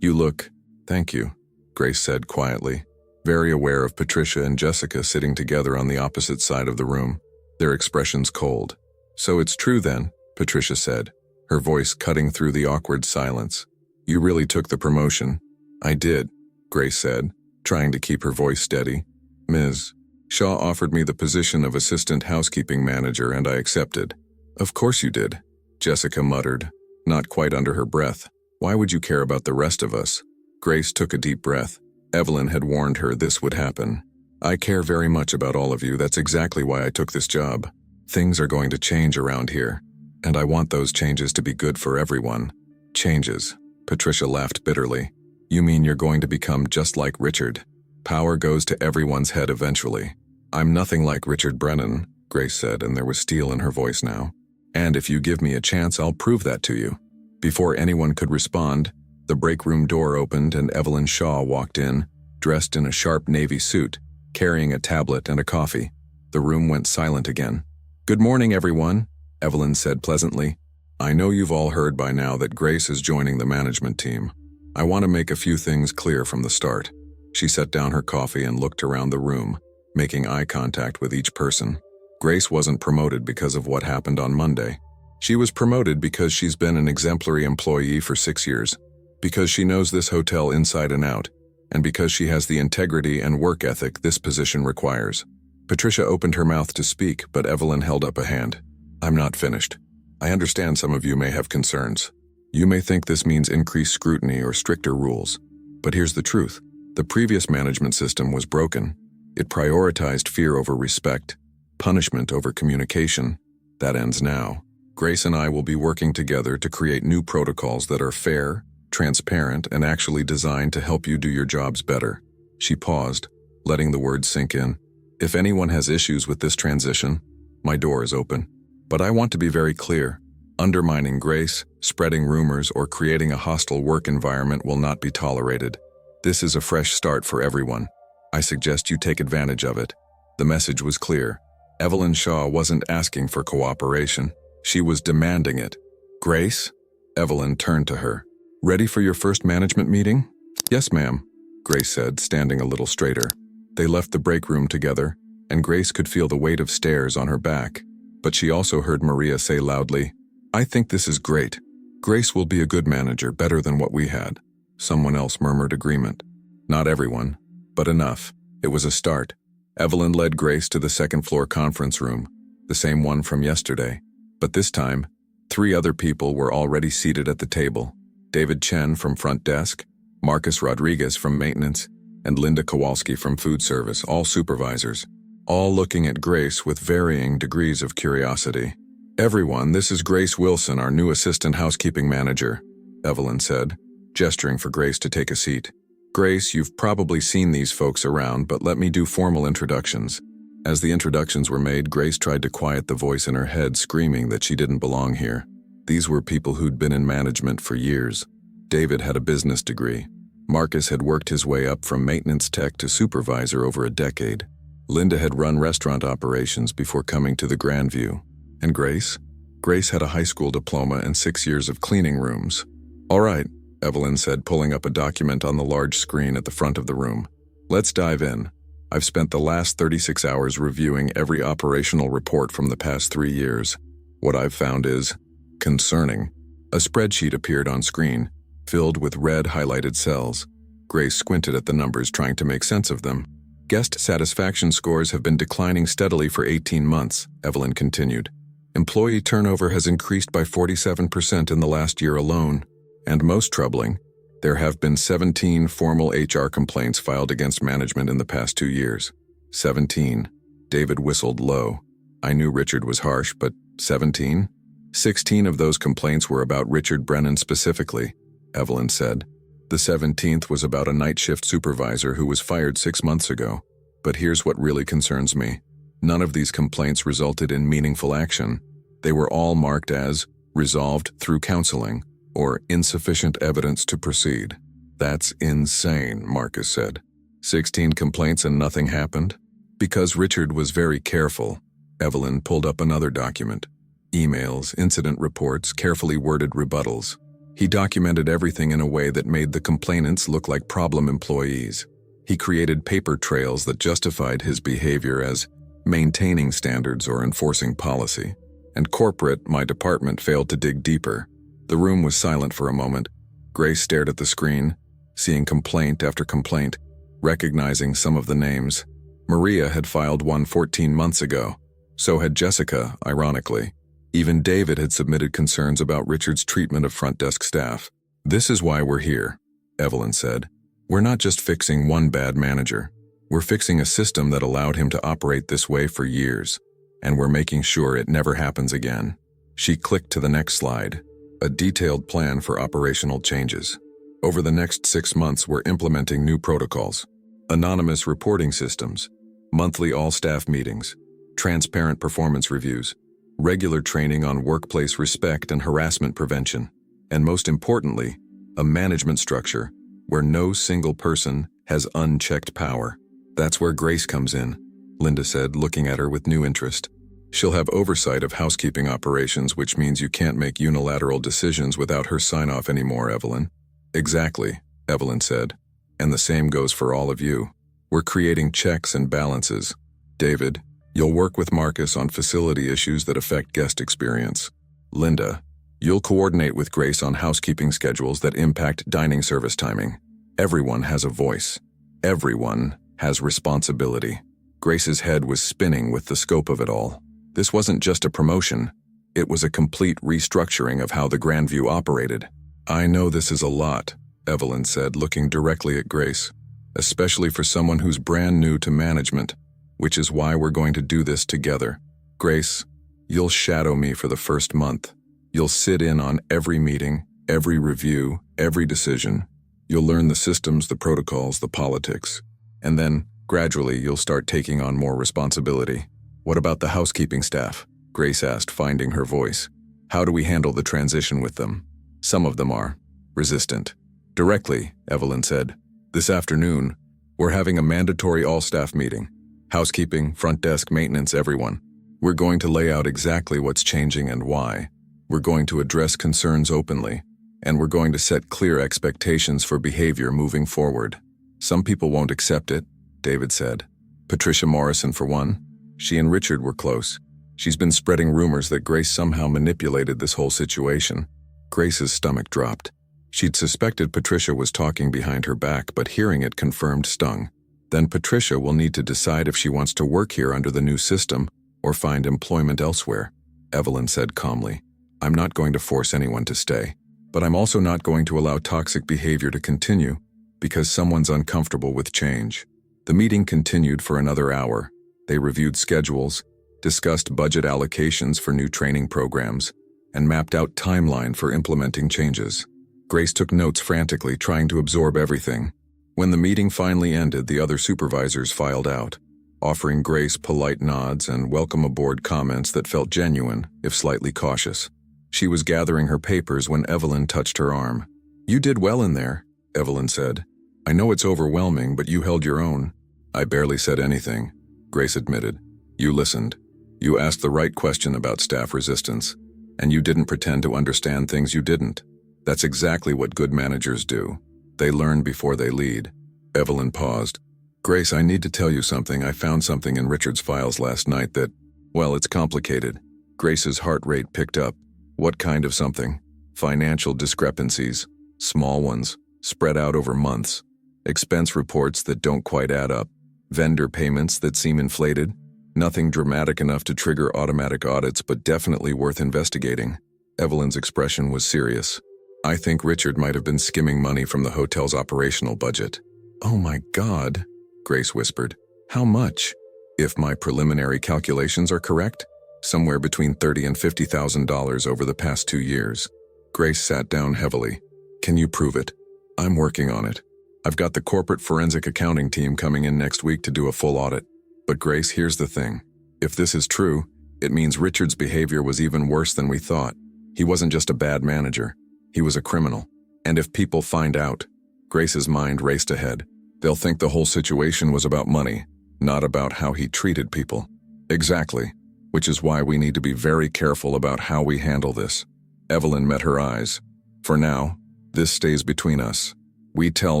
Speaker 1: You look... Thank you, Grace said quietly, very aware of Patricia and Jessica sitting together on the opposite side of the room, their expressions cold. So it's true then, Patricia said, her voice cutting through the awkward silence. You really took the promotion. I did, Grace said, trying to keep her voice steady. Ms. Shaw offered me the position of assistant housekeeping manager and I accepted. Of course you did. Jessica muttered, not quite under her breath. Why would you care about the rest of us? Grace took a deep breath. Evelyn had warned her this would happen. I care very much about all of you. That's exactly why I took this job. Things are going to change around here, and I want those changes to be good for everyone. Changes. Patricia laughed bitterly. You mean you're going to become just like Richard? Power goes to everyone's head eventually. I'm nothing like Richard Brennan, Grace said, and there was steel in her voice now. And if you give me a chance, I'll prove that to you. Before anyone could respond, the break room door opened and Evelyn Shaw walked in, dressed in a sharp navy suit, carrying a tablet and a coffee. The room went silent again. Good morning, everyone, Evelyn said pleasantly. I know you've all heard by now that Grace is joining the management team. I want to make a few things clear from the start. She set down her coffee and looked around the room, making eye contact with each person. Grace wasn't promoted because of what happened on Monday. She was promoted because she's been an exemplary employee for 6 years, because she knows this hotel inside and out, and because she has the integrity and work ethic this position requires. Patricia opened her mouth to speak, but Evelyn held up a hand. I'm not finished. I understand some of you may have concerns. You may think this means increased scrutiny or stricter rules. But here's the truth. The previous management system was broken. It prioritized fear over respect, punishment over communication. That ends now. Grace and I will be working together to create new protocols that are fair, transparent, and actually designed to help you do your jobs better. She paused, letting the words sink in. If anyone has issues with this transition, my door is open. But I want to be very clear. Undermining Grace, spreading rumors, or creating a hostile work environment will not be tolerated. This is a fresh start for everyone. I suggest you take advantage of it. The message was clear. Evelyn Shaw wasn't asking for cooperation. She was demanding it. Grace? Evelyn turned to her. Ready for your first management meeting? Yes, ma'am, Grace said, standing a little straighter. They left the break room together, and Grace could feel the weight of stares on her back. But she also heard Maria say loudly, I think this is great. Grace will be a good manager, better than what we had. Someone else murmured agreement. Not everyone, but enough. It was a start. Evelyn led Grace to the second-floor conference room, the same one from yesterday. But this time, 3 other people were already seated at the table. David Chen from front desk, Marcus Rodriguez from maintenance, and Linda Kowalski from food service, all supervisors, all looking at Grace with varying degrees of curiosity. Everyone, this is Grace Wilson, our new assistant housekeeping manager, Evelyn said, gesturing for Grace to take a seat. Grace, you've probably seen these folks around, but let me do formal introductions. As the introductions were made, Grace tried to quiet the voice in her head screaming that she didn't belong here. These were people who'd been in management for years. David had a business degree. Marcus had worked his way up from maintenance tech to supervisor over a decade. Linda had run restaurant operations before coming to the Grandview. And Grace? Grace had a high school diploma and 6 years of cleaning rooms. All right, Evelyn said, pulling up a document on the large screen at the front of the room. Let's dive in. I've spent the last 36 hours reviewing every operational report from the past 3 years. What I've found is concerning. A spreadsheet appeared on screen, filled with red highlighted cells. Grace squinted at the numbers, trying to make sense of them. Guest satisfaction scores have been declining steadily for 18 months, Evelyn continued. Employee turnover has increased by 47% in the last year alone. And most troubling, there have been 17 formal HR complaints filed against management in the past 2 years. 17. David whistled low. I knew Richard was harsh, but 17? 16 of those complaints were about Richard Brennan specifically, Evelyn said. The 17th was about a night shift supervisor who was fired 6 months ago. But here's what really concerns me. None of these complaints resulted in meaningful action. They were all marked as resolved through counseling or insufficient evidence to proceed. That's insane, Marcus said. 16 complaints and nothing happened? Because Richard was very careful. Evelyn pulled up another document. Emails, incident reports, carefully worded rebuttals. He documented everything in a way that made the complainants look like problem employees. He created paper trails that justified his behavior as maintaining standards or enforcing policy. And corporate, my department, failed to dig deeper. The room was silent for a moment. Grace stared at the screen, seeing complaint after complaint, recognizing some of the names. Maria had filed one 14 months ago. So had Jessica, ironically. Even David had submitted concerns about Richard's treatment of front desk staff. "This is why we're here," Evelyn said. "We're not just fixing one bad manager. We're fixing a system that allowed him to operate this way for years, and we're making sure it never happens again." She clicked to the next slide, a detailed plan for operational changes. "Over the next 6 months, we're implementing new protocols, anonymous reporting systems, monthly all-staff meetings, transparent performance reviews, regular training on workplace respect and harassment prevention, and most importantly, a management structure where no single person has unchecked power." "That's where Grace comes in," Linda said, looking at her with new interest. "She'll have oversight of housekeeping operations, which means you can't make unilateral decisions without her sign-off anymore, Evelyn." "Exactly," Evelyn said. "And the same goes for all of you. We're creating checks and balances. David, you'll work with Marcus on facility issues that affect guest experience. Linda, you'll coordinate with Grace on housekeeping schedules that impact dining service timing. Everyone has a voice. Everyone has responsibility." Grace's head was spinning with the scope of it all. This wasn't just a promotion. It was a complete restructuring of how the Grandview operated. "I know this is a lot," Evelyn said, looking directly at Grace, "especially for someone who's brand new to management, which is why we're going to do this together. Grace, you'll shadow me for the first month. You'll sit in on every meeting, every review, every decision. You'll learn the systems, the protocols, the politics. And then, gradually, you'll start taking on more responsibility." "What about the housekeeping staff?" Grace asked, finding her voice. "How do we handle the transition with them?" "Some of them are resistant." "Directly," Evelyn said. "This afternoon, we're having a mandatory all-staff meeting. Housekeeping, front desk, maintenance, everyone. We're going to lay out exactly what's changing and why. We're going to address concerns openly, and we're going to set clear expectations for behavior moving forward." "Some people won't accept it," David said. "Patricia Morrison, for one. She and Richard were close. She's been spreading rumors that Grace somehow manipulated this whole situation." Grace's stomach dropped. She'd suspected Patricia was talking behind her back, but hearing it confirmed stung. "Then Patricia will need to decide if she wants to work here under the new system or find employment elsewhere," Evelyn said calmly. "I'm not going to force anyone to stay, but I'm also not going to allow toxic behavior to continue because someone's uncomfortable with change." The meeting continued for another hour. They reviewed schedules, discussed budget allocations for new training programs, and mapped out timeline for implementing changes. Grace took notes frantically, trying to absorb everything. When the meeting finally ended, the other supervisors filed out, offering Grace polite nods and welcome aboard comments that felt genuine, if slightly cautious. She was gathering her papers when Evelyn touched her arm. "You did well in there," Evelyn said. "I know it's overwhelming, but you held your own." "I barely said anything," Grace admitted. "You listened. You asked the right question about staff resistance, and you didn't pretend to understand things you didn't. That's exactly what good managers do. They learn before they lead." Evelyn paused. "Grace, I need to tell you something. I found something in Richard's files last night that, well, it's complicated." Grace's heart rate picked up. "What kind of something?" "Financial discrepancies. Small ones, spread out over months. Expense reports that don't quite add up. Vendor payments that seem inflated. Nothing dramatic enough to trigger automatic audits, but definitely worth investigating." Evelyn's expression was serious. "I think Richard might have been skimming money from the hotel's operational budget." "Oh my God," Grace whispered. "How much?" "If my preliminary calculations are correct, somewhere between $30,000 and $50,000 over the past 2 years. Grace sat down heavily. "Can you prove it?" "I'm working on it. I've got the corporate forensic accounting team coming in next week to do a full audit. But Grace, here's the thing. If this is true, it means Richard's behavior was even worse than we thought. He wasn't just a bad manager. He was a criminal. And if people find out," Grace's mind raced ahead, "they'll think the whole situation was about money, not about how he treated people." "Exactly. Which is why we need to be very careful about how we handle this." Evelyn met her eyes. "For now, this stays between us. We tell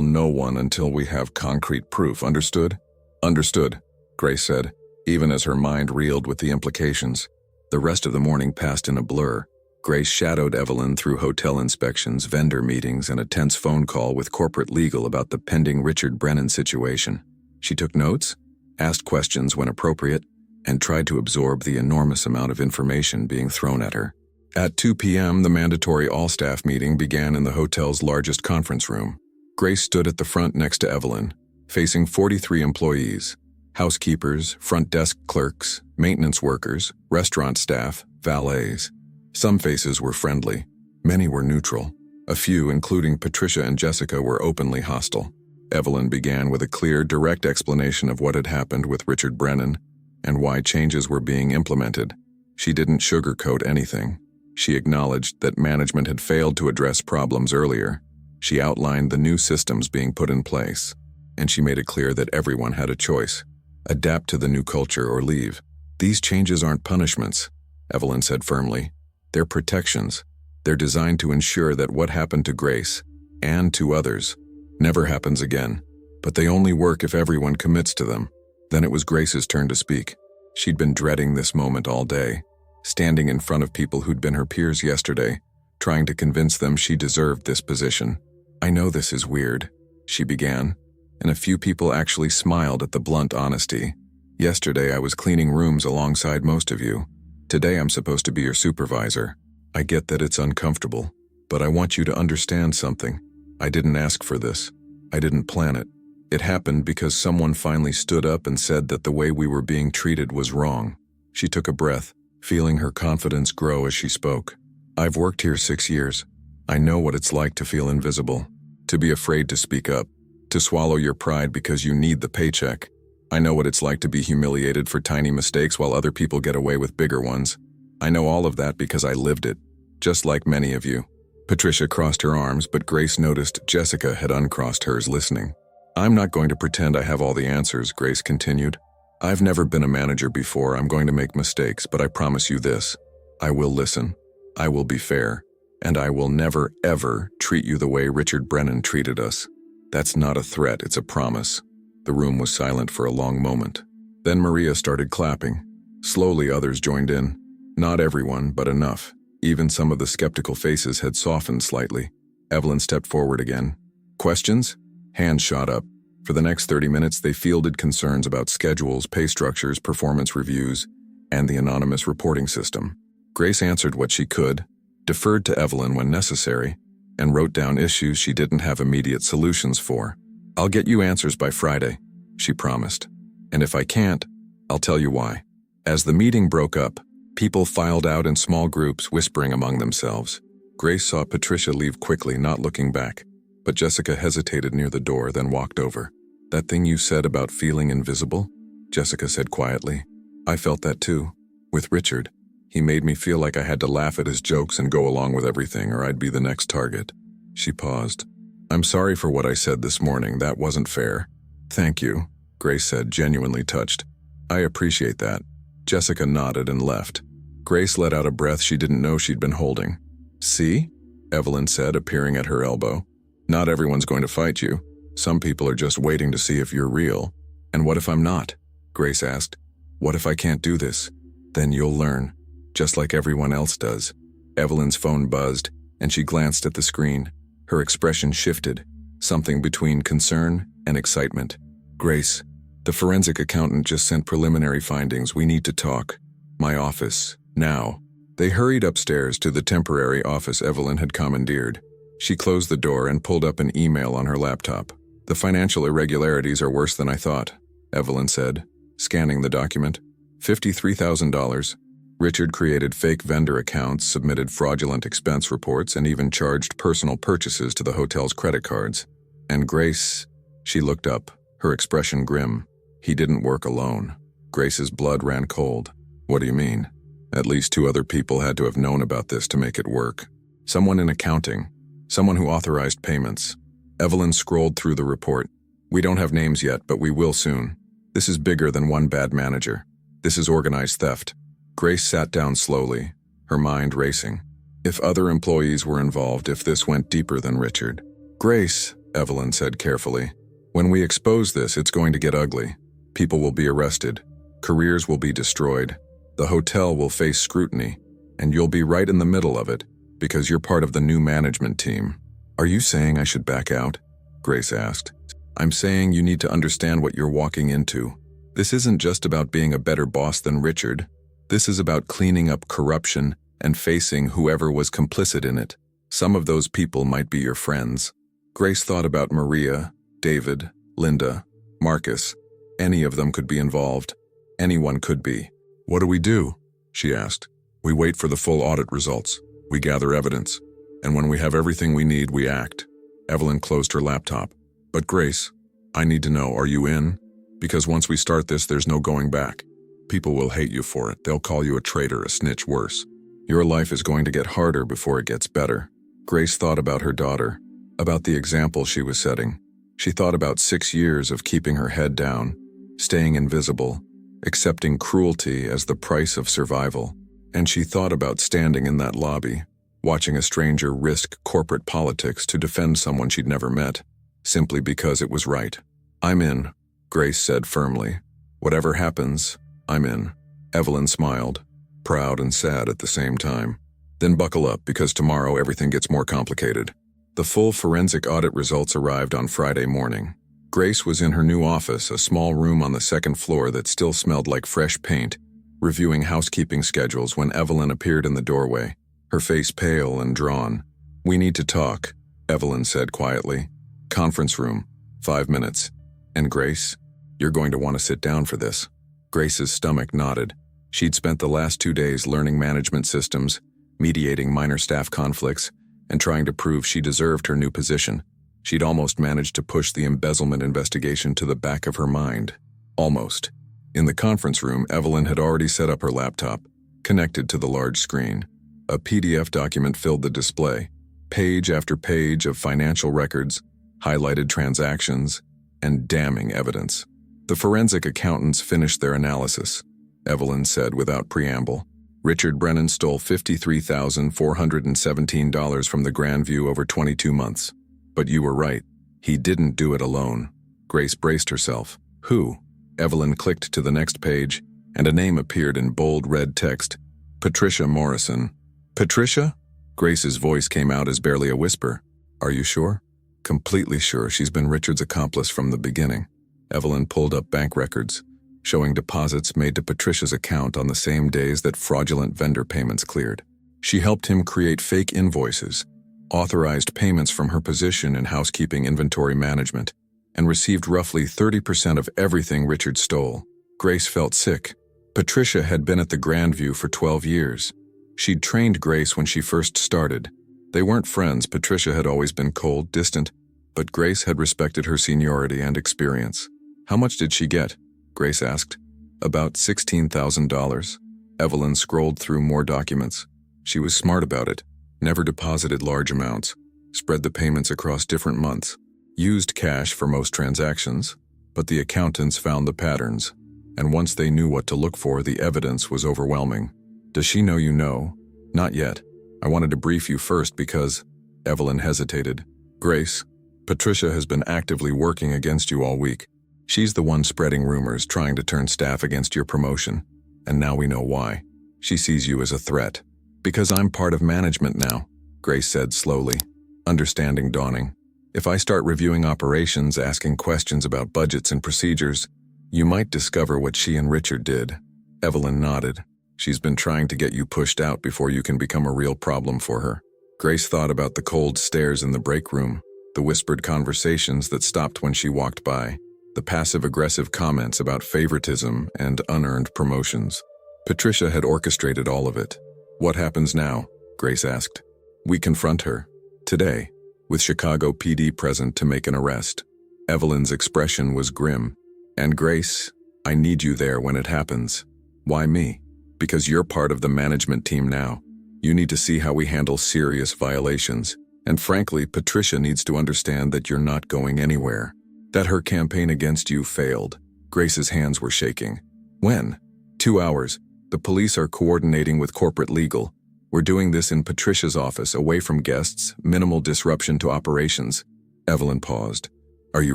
Speaker 1: no one until we have concrete proof, understood?" "Understood," Grace said, even as her mind reeled with the implications. The rest of the morning passed in a blur. Grace shadowed Evelyn through hotel inspections, vendor meetings, and a tense phone call with corporate legal about the pending Richard Brennan situation. She took notes, asked questions when appropriate, and tried to absorb the enormous amount of information being thrown at her. At 2 p.m., the mandatory all-staff meeting began in the hotel's largest conference room. Grace stood at the front next to Evelyn, facing 43 employees: housekeepers, front desk clerks, maintenance workers, restaurant staff, valets. Some faces were friendly. Many were neutral. A few, including Patricia and Jessica, were openly hostile. Evelyn began with a clear, direct explanation of what had happened with Richard Brennan and why changes were being implemented. She didn't sugarcoat anything. She acknowledged that management had failed to address problems earlier. She outlined the new systems being put in place, and she made it clear that everyone had a choice: adapt to the new culture or leave. These changes aren't punishments, Evelyn said firmly. They're protections. They're designed to ensure that what happened to Grace, and to others, never happens again. But they only work if everyone commits to them. Then it was Grace's turn to speak. She'd been dreading this moment all day, standing in front of people who'd been her peers yesterday, trying to convince them she deserved this position. "I know this is weird," she began, and a few people actually smiled at the blunt honesty. "Yesterday I was cleaning rooms alongside most of you. Today I'm supposed to be your supervisor. I get that it's uncomfortable, but I want you to understand something. I didn't ask for this. I didn't plan it. It happened because someone finally stood up and said that the way we were being treated was wrong." She took a breath, feeling her confidence grow as she spoke. "I've worked here 6 years. I know what it's like to feel invisible, to be afraid to speak up, to swallow your pride because you need the paycheck. I know what it's like to be humiliated for tiny mistakes while other people get away with bigger ones. I know all of that because I lived it, just like many of you." Patricia crossed her arms, but Grace noticed Jessica had uncrossed hers, listening. "I'm not going to pretend I have all the answers," Grace continued. "I've never been a manager before. I'm going to make mistakes, but I promise you this: I will listen, I will be fair, and I will never, ever treat you the way Richard Brennan treated us. That's not a threat, it's a promise." The room was silent for a long moment. Then Maria started clapping. Slowly others joined in. Not everyone, but enough. Even some of the skeptical faces had softened slightly. Evelyn stepped forward again. "Questions?" Hands shot up. For the next 30 minutes, they fielded concerns about schedules, pay structures, performance reviews, and the anonymous reporting system. Grace answered what she could, deferred to Evelyn when necessary, and wrote down issues she didn't have immediate solutions for. "I'll get you answers by Friday," she promised. "And if I can't, I'll tell you why." As the meeting broke up, people filed out in small groups, whispering among themselves. Grace saw Patricia leave quickly, not looking back. But Jessica hesitated near the door, then walked over. "That thing you said about feeling invisible?" Jessica said quietly. "I felt that too. With Richard. He made me feel like I had to laugh at his jokes and go along with everything, or I'd be the next target." She paused. "I'm sorry for what I said this morning. That wasn't fair." "Thank you," Grace said, genuinely touched. "I appreciate that." Jessica nodded and left. Grace let out a breath she didn't know she'd been holding. "See?" Evelyn said, appearing at her elbow. "Not everyone's going to fight you. Some people are just waiting to see if you're real." "And what if I'm not?" Grace asked. "What if I can't do this?" "Then you'll learn, just like everyone else does." Evelyn's phone buzzed, and she glanced at the screen. Her expression shifted, something between concern and excitement. "Grace, the forensic accountant just sent preliminary findings. We need to talk. My office, now." They hurried upstairs to the temporary office Evelyn had commandeered. She closed the door and pulled up an email on her laptop. "The financial irregularities are worse than I thought," Evelyn said, scanning the document. $53,000. Richard created fake vendor accounts, submitted fraudulent expense reports, and even charged personal purchases to the hotel's credit cards. And Grace, she looked up, her expression grim. He didn't work alone. Grace's blood ran cold. "What do you mean?" "At least 2 other people had to have known about this to make it work. Someone in accounting. Someone who authorized payments." Evelyn scrolled through the report. "We don't have names yet, but we will soon. This is bigger than one bad manager. This is organized theft." Grace sat down slowly, her mind racing. If other employees were involved, if this went deeper than Richard. "Grace," Evelyn said carefully, "when we expose this, it's going to get ugly. People will be arrested. Careers will be destroyed. The hotel will face scrutiny, and you'll be right in the middle of it, because you're part of the new management team." "Are you saying I should back out?" Grace asked. "I'm saying you need to understand what you're walking into. This isn't just about being a better boss than Richard. This is about cleaning up corruption and facing whoever was complicit in it. Some of those people might be your friends. Grace thought about Maria, David, Linda, Marcus. Any of them could be involved. Anyone could be. "What do we do?" she asked. "We wait for the full audit results. We gather evidence. And when we have everything we need, we act." Evelyn closed her laptop. "But Grace, I need to know, are you in? Because once we start this, there's no going back. People will hate you for it. They'll call you a traitor, a snitch, worse. Your life is going to get harder before it gets better." Grace thought about her daughter, about the example she was setting. She thought about 6 years of keeping her head down, staying invisible, accepting cruelty as the price of survival. And she thought about standing in that lobby, watching a stranger risk corporate politics to defend someone she'd never met, simply because it was right. "I'm in," Grace said firmly. "Whatever happens, I'm in." Evelyn smiled, proud and sad at the same time. "Then buckle up, because tomorrow everything gets more complicated." The full forensic audit results arrived on Friday morning. Grace was in her new office, a small room on the second floor that still smelled like fresh paint, reviewing housekeeping schedules when Evelyn appeared in the doorway, her face pale and drawn. "We need to talk," Evelyn said quietly. "Conference room, 5 minutes. And Grace, you're going to want to sit down for this." Grace's stomach knotted. She'd spent the last 2 days learning management systems, mediating minor staff conflicts, and trying to prove she deserved her new position. She'd almost managed to push the embezzlement investigation to the back of her mind. Almost. In the conference room, Evelyn had already set up her laptop, connected to the large screen. A PDF document filled the display, page after page of financial records, highlighted transactions, and damning evidence. The forensic accountants finished their analysis. Evelyn said without preamble, "Richard Brennan stole $53,417 from the Grandview over 22 months. But you were right. He didn't do it alone." Grace braced herself. "Who?" Evelyn clicked to the next page, and a name appeared in bold red text. "Patricia Morrison." "Patricia?" Grace's voice came out as barely a whisper. "Are you sure?" "Completely sure. She's been Richard's accomplice from the beginning." Evelyn pulled up bank records, showing deposits made to Patricia's account on the same days that fraudulent vendor payments cleared. She helped him create fake invoices, authorized payments from her position in housekeeping inventory management, and received roughly 30% of everything Richard stole. Grace felt sick. Patricia had been at the Grandview for 12 years. She'd trained Grace when she first started. They weren't friends. Patricia had always been cold, distant, but Grace had respected her seniority and experience. "How much did she get?" Grace asked. "About $16,000. Evelyn scrolled through more documents. She was smart about it. Never deposited large amounts. Spread the payments across different months. Used cash for most transactions. But the accountants found the patterns. And once they knew what to look for, the evidence was overwhelming." "Does she know you know?" "Not yet. I wanted to brief you first because..." Evelyn hesitated. "Grace, Patricia has been actively working against you all week. She's the one spreading rumors, trying to turn staff against your promotion. And now we know why. She sees you as a threat." "Because I'm part of management now," Grace said slowly, understanding dawning. "If I start reviewing operations, asking questions about budgets and procedures, you might discover what she and Richard did." Evelyn nodded. "She's been trying to get you pushed out before you can become a real problem for her." Grace thought about the cold stares in the break room, the whispered conversations that stopped when she walked by, the passive-aggressive comments about favoritism and unearned promotions. Patricia had orchestrated all of it. "What happens now?" Grace asked. "We confront her. Today, with Chicago PD present to make an arrest." Evelyn's expression was grim. "And Grace, I need you there when it happens." "Why me?" "Because you're part of the management team now. You need to see how we handle serious violations. And frankly, Patricia needs to understand that you're not going anywhere. That her campaign against you failed." Grace's hands were shaking. "When?" 2 hours. The police are coordinating with corporate legal. We're doing this in Patricia's office, away from guests, minimal disruption to operations." Evelyn paused. "Are you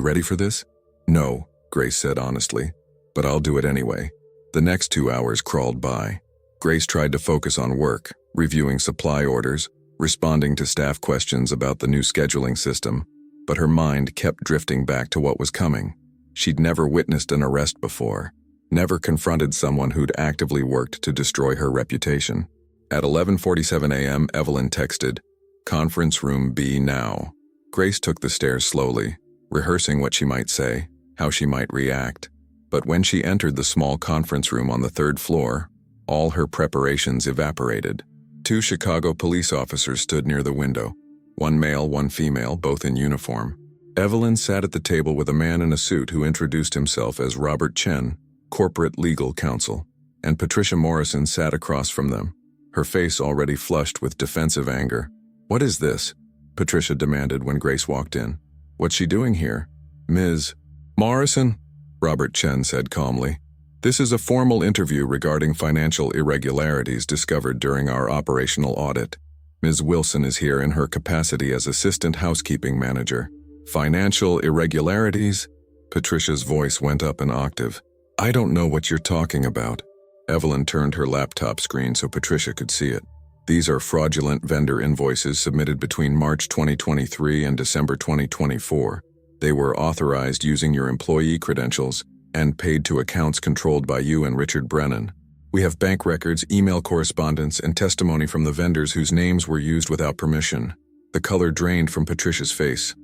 Speaker 1: ready for this?" "No," Grace said honestly, "but I'll do it anyway." The next 2 hours crawled by. Grace tried to focus on work, reviewing supply orders, responding to staff questions about the new scheduling system, but her mind kept drifting back to what was coming. She'd never witnessed an arrest before. never confronted someone who'd actively worked to destroy her reputation. At 11:47 a.m., Evelyn texted, "Conference room B now." Grace took the stairs slowly, rehearsing what she might say, how she might react. But when she entered the small conference room on the 3rd floor, all her preparations evaporated. 2 Chicago police officers stood near the window, one male, one female, both in uniform. Evelyn sat at the table with a man in a suit who introduced himself as Robert Chen, corporate legal counsel, and Patricia Morrison sat across from them, her face already flushed with defensive anger. "What is this?" Patricia demanded when Grace walked in. "What's she doing here?" "Ms. Morrison," Robert Chen said calmly, "this is a formal interview regarding financial irregularities discovered during our operational audit. Ms. Wilson is here in her capacity as assistant housekeeping manager." "Financial irregularities?" Patricia's voice went up an octave. "I don't know what you're talking about." Evelyn turned her laptop screen so Patricia could see it. "These are fraudulent vendor invoices submitted between March 2023 and December 2024. They were authorized using your employee credentials and paid to accounts controlled by you and Richard Brennan. We have bank records, email correspondence, and testimony from the vendors whose names were used without permission." The color drained from Patricia's face.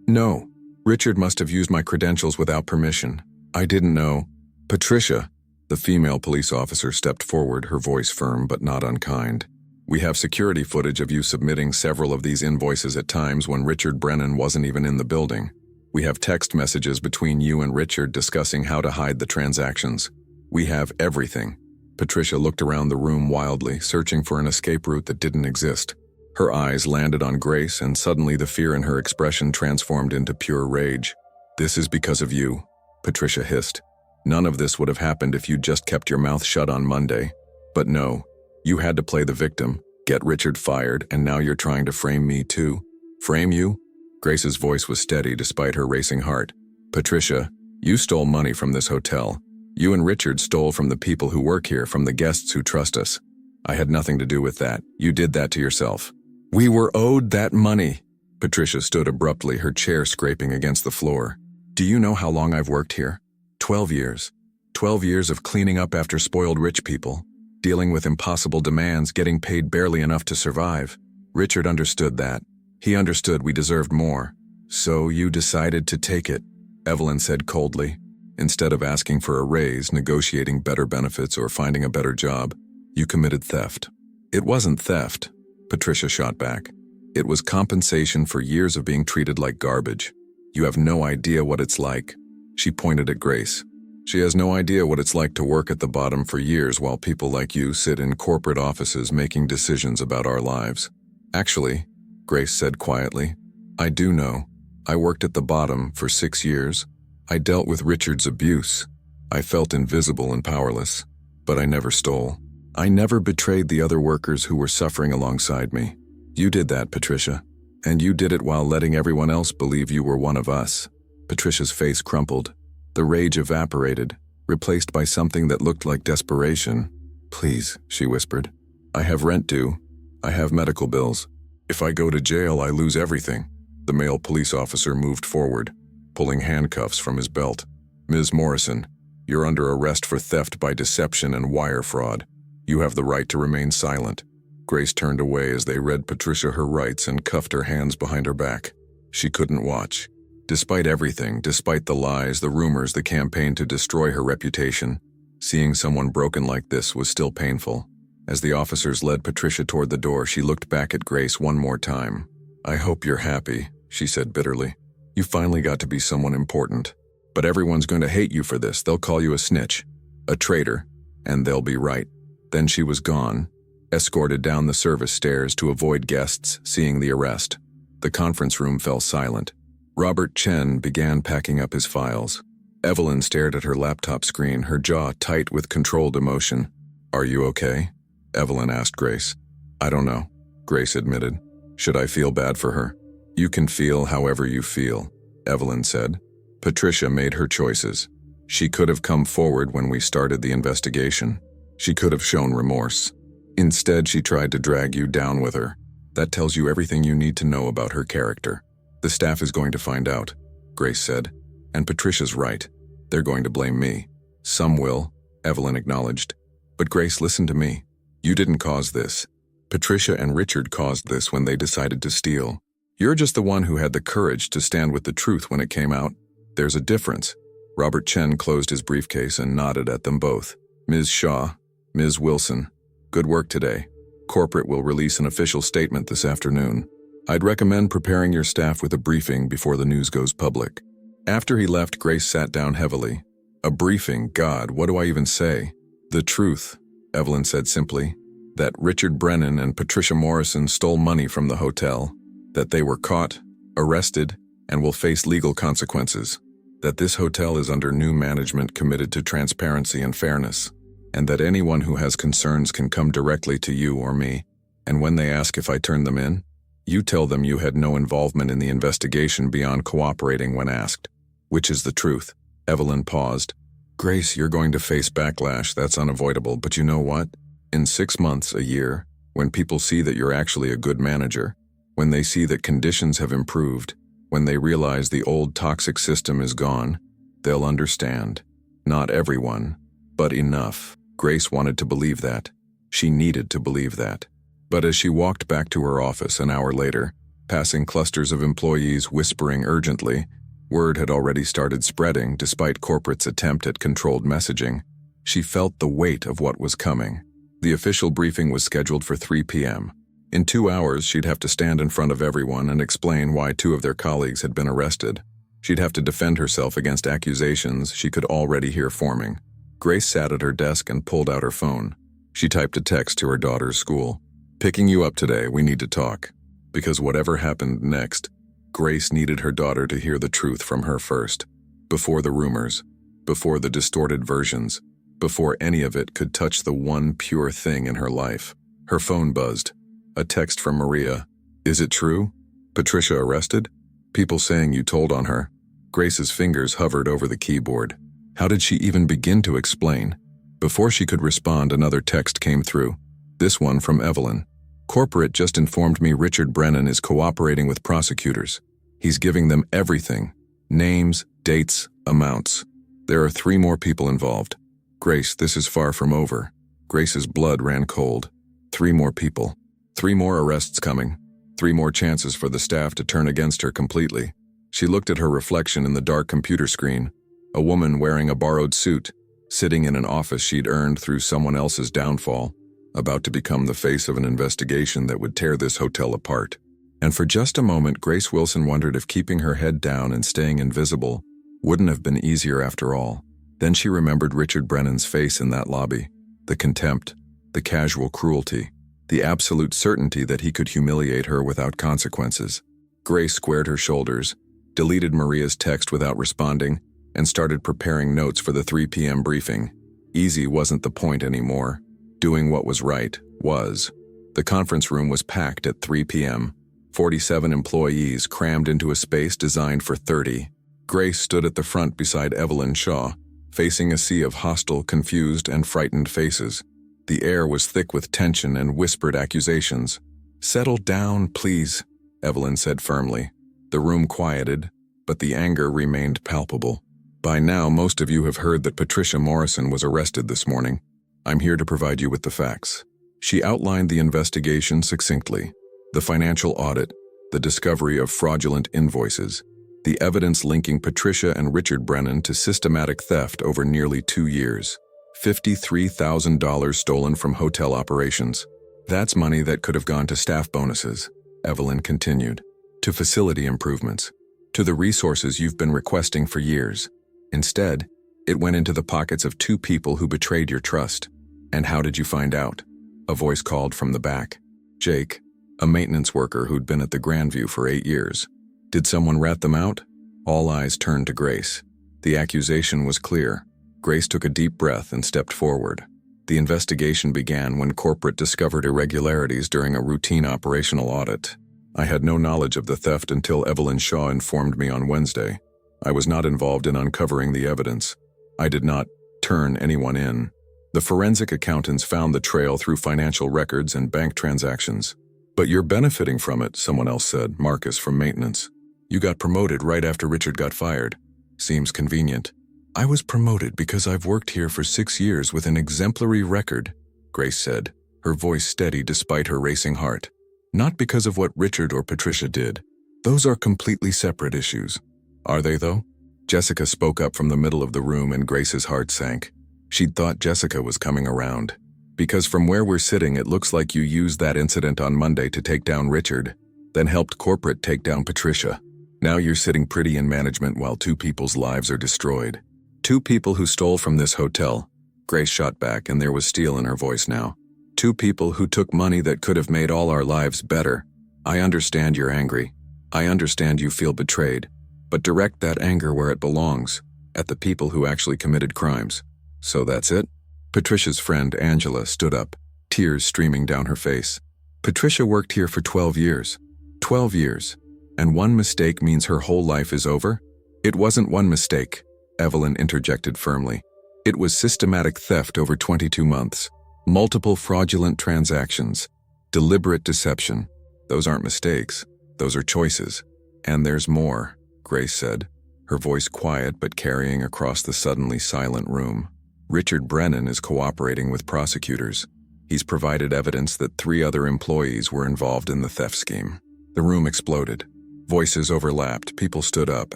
Speaker 1: No. Richard must have used my credentials without permission. I didn't know." "Patricia," the female police officer stepped forward, her voice firm but not unkind. "We have security footage of you submitting several of these invoices at times when Richard Brennan wasn't even in the building. We have text messages between you and Richard discussing how to hide the transactions. We have everything." Patricia looked around the room wildly, searching for an escape route that didn't exist. Her eyes landed on Grace, and suddenly the fear in her expression transformed into pure rage. "This is because of you," Patricia hissed. "None of this would have happened if you'd just kept your mouth shut on Monday. But no, you had to play the victim, get Richard fired, and now you're trying to frame me too." "Frame you?" Grace's voice was steady despite her racing heart. "Patricia, you stole money from this hotel. You and Richard stole from the people who work here, from the guests who trust us. I had nothing to do with that. You did that to yourself." "We were owed that money." Patricia stood abruptly, her chair scraping against the floor. "Do you know how long I've worked here? 12 years. 12 years of cleaning up after spoiled rich people, dealing with impossible demands, getting paid barely enough to survive. Richard understood that. He understood we deserved more. So you decided to take it," Evelyn said coldly. "Instead of asking for a raise, negotiating better benefits, or finding a better job, you committed theft." "It wasn't theft," Patricia shot back. "It was compensation for years of being treated like garbage. You have no idea what it's like." She pointed at Grace. "She has no idea what it's like to work at the bottom for years while people like you sit in corporate offices making decisions about our lives." "Actually," Grace said quietly, "I do know. I worked at the bottom for 6 years. I dealt with Richard's abuse. I felt invisible and powerless. But I never stole. I never betrayed the other workers who were suffering alongside me. You did that, Patricia. And you did it while letting everyone else believe you were one of us." Patricia's face crumpled. The rage evaporated, replaced by something that looked like desperation. "Please," she whispered. "I have rent due. I have medical bills. If I go to jail, I lose everything." The male police officer moved forward, pulling handcuffs from his belt. "Ms. Morrison, you're under arrest for theft by deception and wire fraud. You have the right to remain silent." Grace turned away as they read Patricia her rights and cuffed her hands behind her back. She couldn't watch. Despite everything, despite the lies, the rumors, the campaign to destroy her reputation, seeing someone broken like this was still painful. As the officers led Patricia toward the door, she looked back at Grace one more time. "I hope you're happy," she said bitterly. "You finally got to be someone important. But everyone's going to hate you for this. They'll call you a snitch, a traitor, and they'll be right." Then she was gone, escorted down the service stairs to avoid guests seeing the arrest. The conference room fell silent. Robert Chen began packing up his files. Evelyn stared at her laptop screen, her jaw tight with controlled emotion. "Are you okay?" Evelyn asked Grace. "I don't know," Grace admitted. "Should I feel bad for her?" "You can feel however you feel," Evelyn said. Patricia made her choices. She could have come forward when we started the investigation. She could have shown remorse. Instead, she tried to drag you down with her. That tells you everything you need to know about her character. "The staff is going to find out," Grace said. "And Patricia's right. They're going to blame me." Some will, Evelyn acknowledged. But Grace, listen to me. You didn't cause this. Patricia and Richard caused this when they decided to steal. You're just the one who had the courage to stand with the truth when it came out. There's a difference. Robert Chen closed his briefcase and nodded at them both. Ms. Shaw, Ms. Wilson, good work today. Corporate will release an official statement this afternoon. I'd recommend preparing your staff with a briefing before the news goes public. After he left, Grace sat down heavily. A briefing, God, what do I even say? The truth, Evelyn said simply. That Richard Brennan and Patricia Morrison stole money from the hotel. That they were caught, arrested, and will face legal consequences. That this hotel is under new management committed to transparency and fairness. And that anyone who has concerns can come directly to you or me. And when they ask if I turn them in, you tell them you had no involvement in the investigation beyond cooperating when asked. Which is the truth? Evelyn paused. Grace, you're going to face backlash, that's unavoidable, but you know what? In 6 months, a year, when people see that you're actually a good manager, when they see that conditions have improved, when they realize the old toxic system is gone, they'll understand. Not everyone, but enough. Grace wanted to believe that. She needed to believe that. But as she walked back to her office an hour later, passing clusters of employees whispering urgently, word had already started spreading despite corporate's attempt at controlled messaging. She felt the weight of what was coming. The official briefing was scheduled for 3 p.m. In 2 hours, she'd have to stand in front of everyone and explain why 2 of their colleagues had been arrested. She'd have to defend herself against accusations she could already hear forming. Grace sat at her desk and pulled out her phone. She typed a text to her daughter's school. Picking you up today, we need to talk. Because whatever happened next, Grace needed her daughter to hear the truth from her first. Before the rumors, before the distorted versions, before any of it could touch the one pure thing in her life. Her phone buzzed. A text from Maria. Is it true? Patricia arrested? People saying you told on her. Grace's fingers hovered over the keyboard. How did she even begin to explain? Before she could respond, another text came through. This one from Evelyn. Corporate just informed me Richard Brennan is cooperating with prosecutors. He's giving them everything. Names, dates, amounts. There are 3 more people involved. Grace, this is far from over. Grace's blood ran cold. 3 more people. 3 more arrests coming. 3 more chances for the staff to turn against her completely. She looked at her reflection in the dark computer screen. A woman wearing a borrowed suit, sitting in an office she'd earned through someone else's downfall, about to become the face of an investigation that would tear this hotel apart. And for just a moment, Grace Wilson wondered if keeping her head down and staying invisible wouldn't have been easier after all. Then she remembered Richard Brennan's face in that lobby, the contempt, the casual cruelty, the absolute certainty that he could humiliate her without consequences. Grace squared her shoulders, deleted Maria's text without responding, and started preparing notes for the 3 p.m. briefing. Easy wasn't the point anymore. Doing what was right was. The conference room was packed at 3 p.m. 47 employees crammed into a space designed for 30. Grace stood at the front beside Evelyn Shaw, facing a sea of hostile, confused, and frightened faces. The air was thick with tension and whispered accusations. Settle down, please, Evelyn said firmly. The room quieted, but the anger remained palpable. By now, most of you have heard that Patricia Morrison was arrested this morning. I'm here to provide you with the facts. She outlined the investigation succinctly. The financial audit, the discovery of fraudulent invoices, the evidence linking Patricia and Richard Brennan to systematic theft over nearly 2 years. $53,000 stolen from hotel operations. That's money that could have gone to staff bonuses, Evelyn continued, to facility improvements, to the resources you've been requesting for years. Instead, it went into the pockets of 2 people who betrayed your trust. And how did you find out? A voice called from the back. Jake, a maintenance worker who'd been at the Grandview for 8 years. Did someone rat them out? All eyes turned to Grace. The accusation was clear. Grace took a deep breath and stepped forward. The investigation began when corporate discovered irregularities during a routine operational audit. I had no knowledge of the theft until Evelyn Shaw informed me on Wednesday. I was not involved in uncovering the evidence. I did not turn anyone in. The forensic accountants found the trail through financial records and bank transactions. But you're benefiting from it, someone else said, Marcus from maintenance. You got promoted right after Richard got fired. Seems convenient. I was promoted because I've worked here for 6 years with an exemplary record, Grace said, her voice steady despite her racing heart. Not because of what Richard or Patricia did. Those are completely separate issues. Are they, though? Jessica spoke up from the middle of the room and Grace's heart sank. She'd thought Jessica was coming around. Because from where we're sitting, it looks like you used that incident on Monday to take down Richard, then helped corporate take down Patricia. Now you're sitting pretty in management while 2 people's lives are destroyed. 2 people who stole from this hotel. Grace shot back, and there was steel in her voice now. 2 people who took money that could have made all our lives better. I understand you're angry. I understand you feel betrayed. But direct that anger where it belongs, at the people who actually committed crimes. So that's it? Patricia's friend, Angela, stood up, tears streaming down her face. Patricia worked here for 12 years. 12 years. And one mistake means her whole life is over? It wasn't one mistake, Evelyn interjected firmly. It was systematic theft over 22 months. Multiple fraudulent transactions. Deliberate deception. Those aren't mistakes. Those are choices. And there's more, Grace said, her voice quiet but carrying across the suddenly silent room. Richard Brennan is cooperating with prosecutors. He's provided evidence that 3 other employees were involved in the theft scheme. The room exploded. Voices overlapped, people stood up,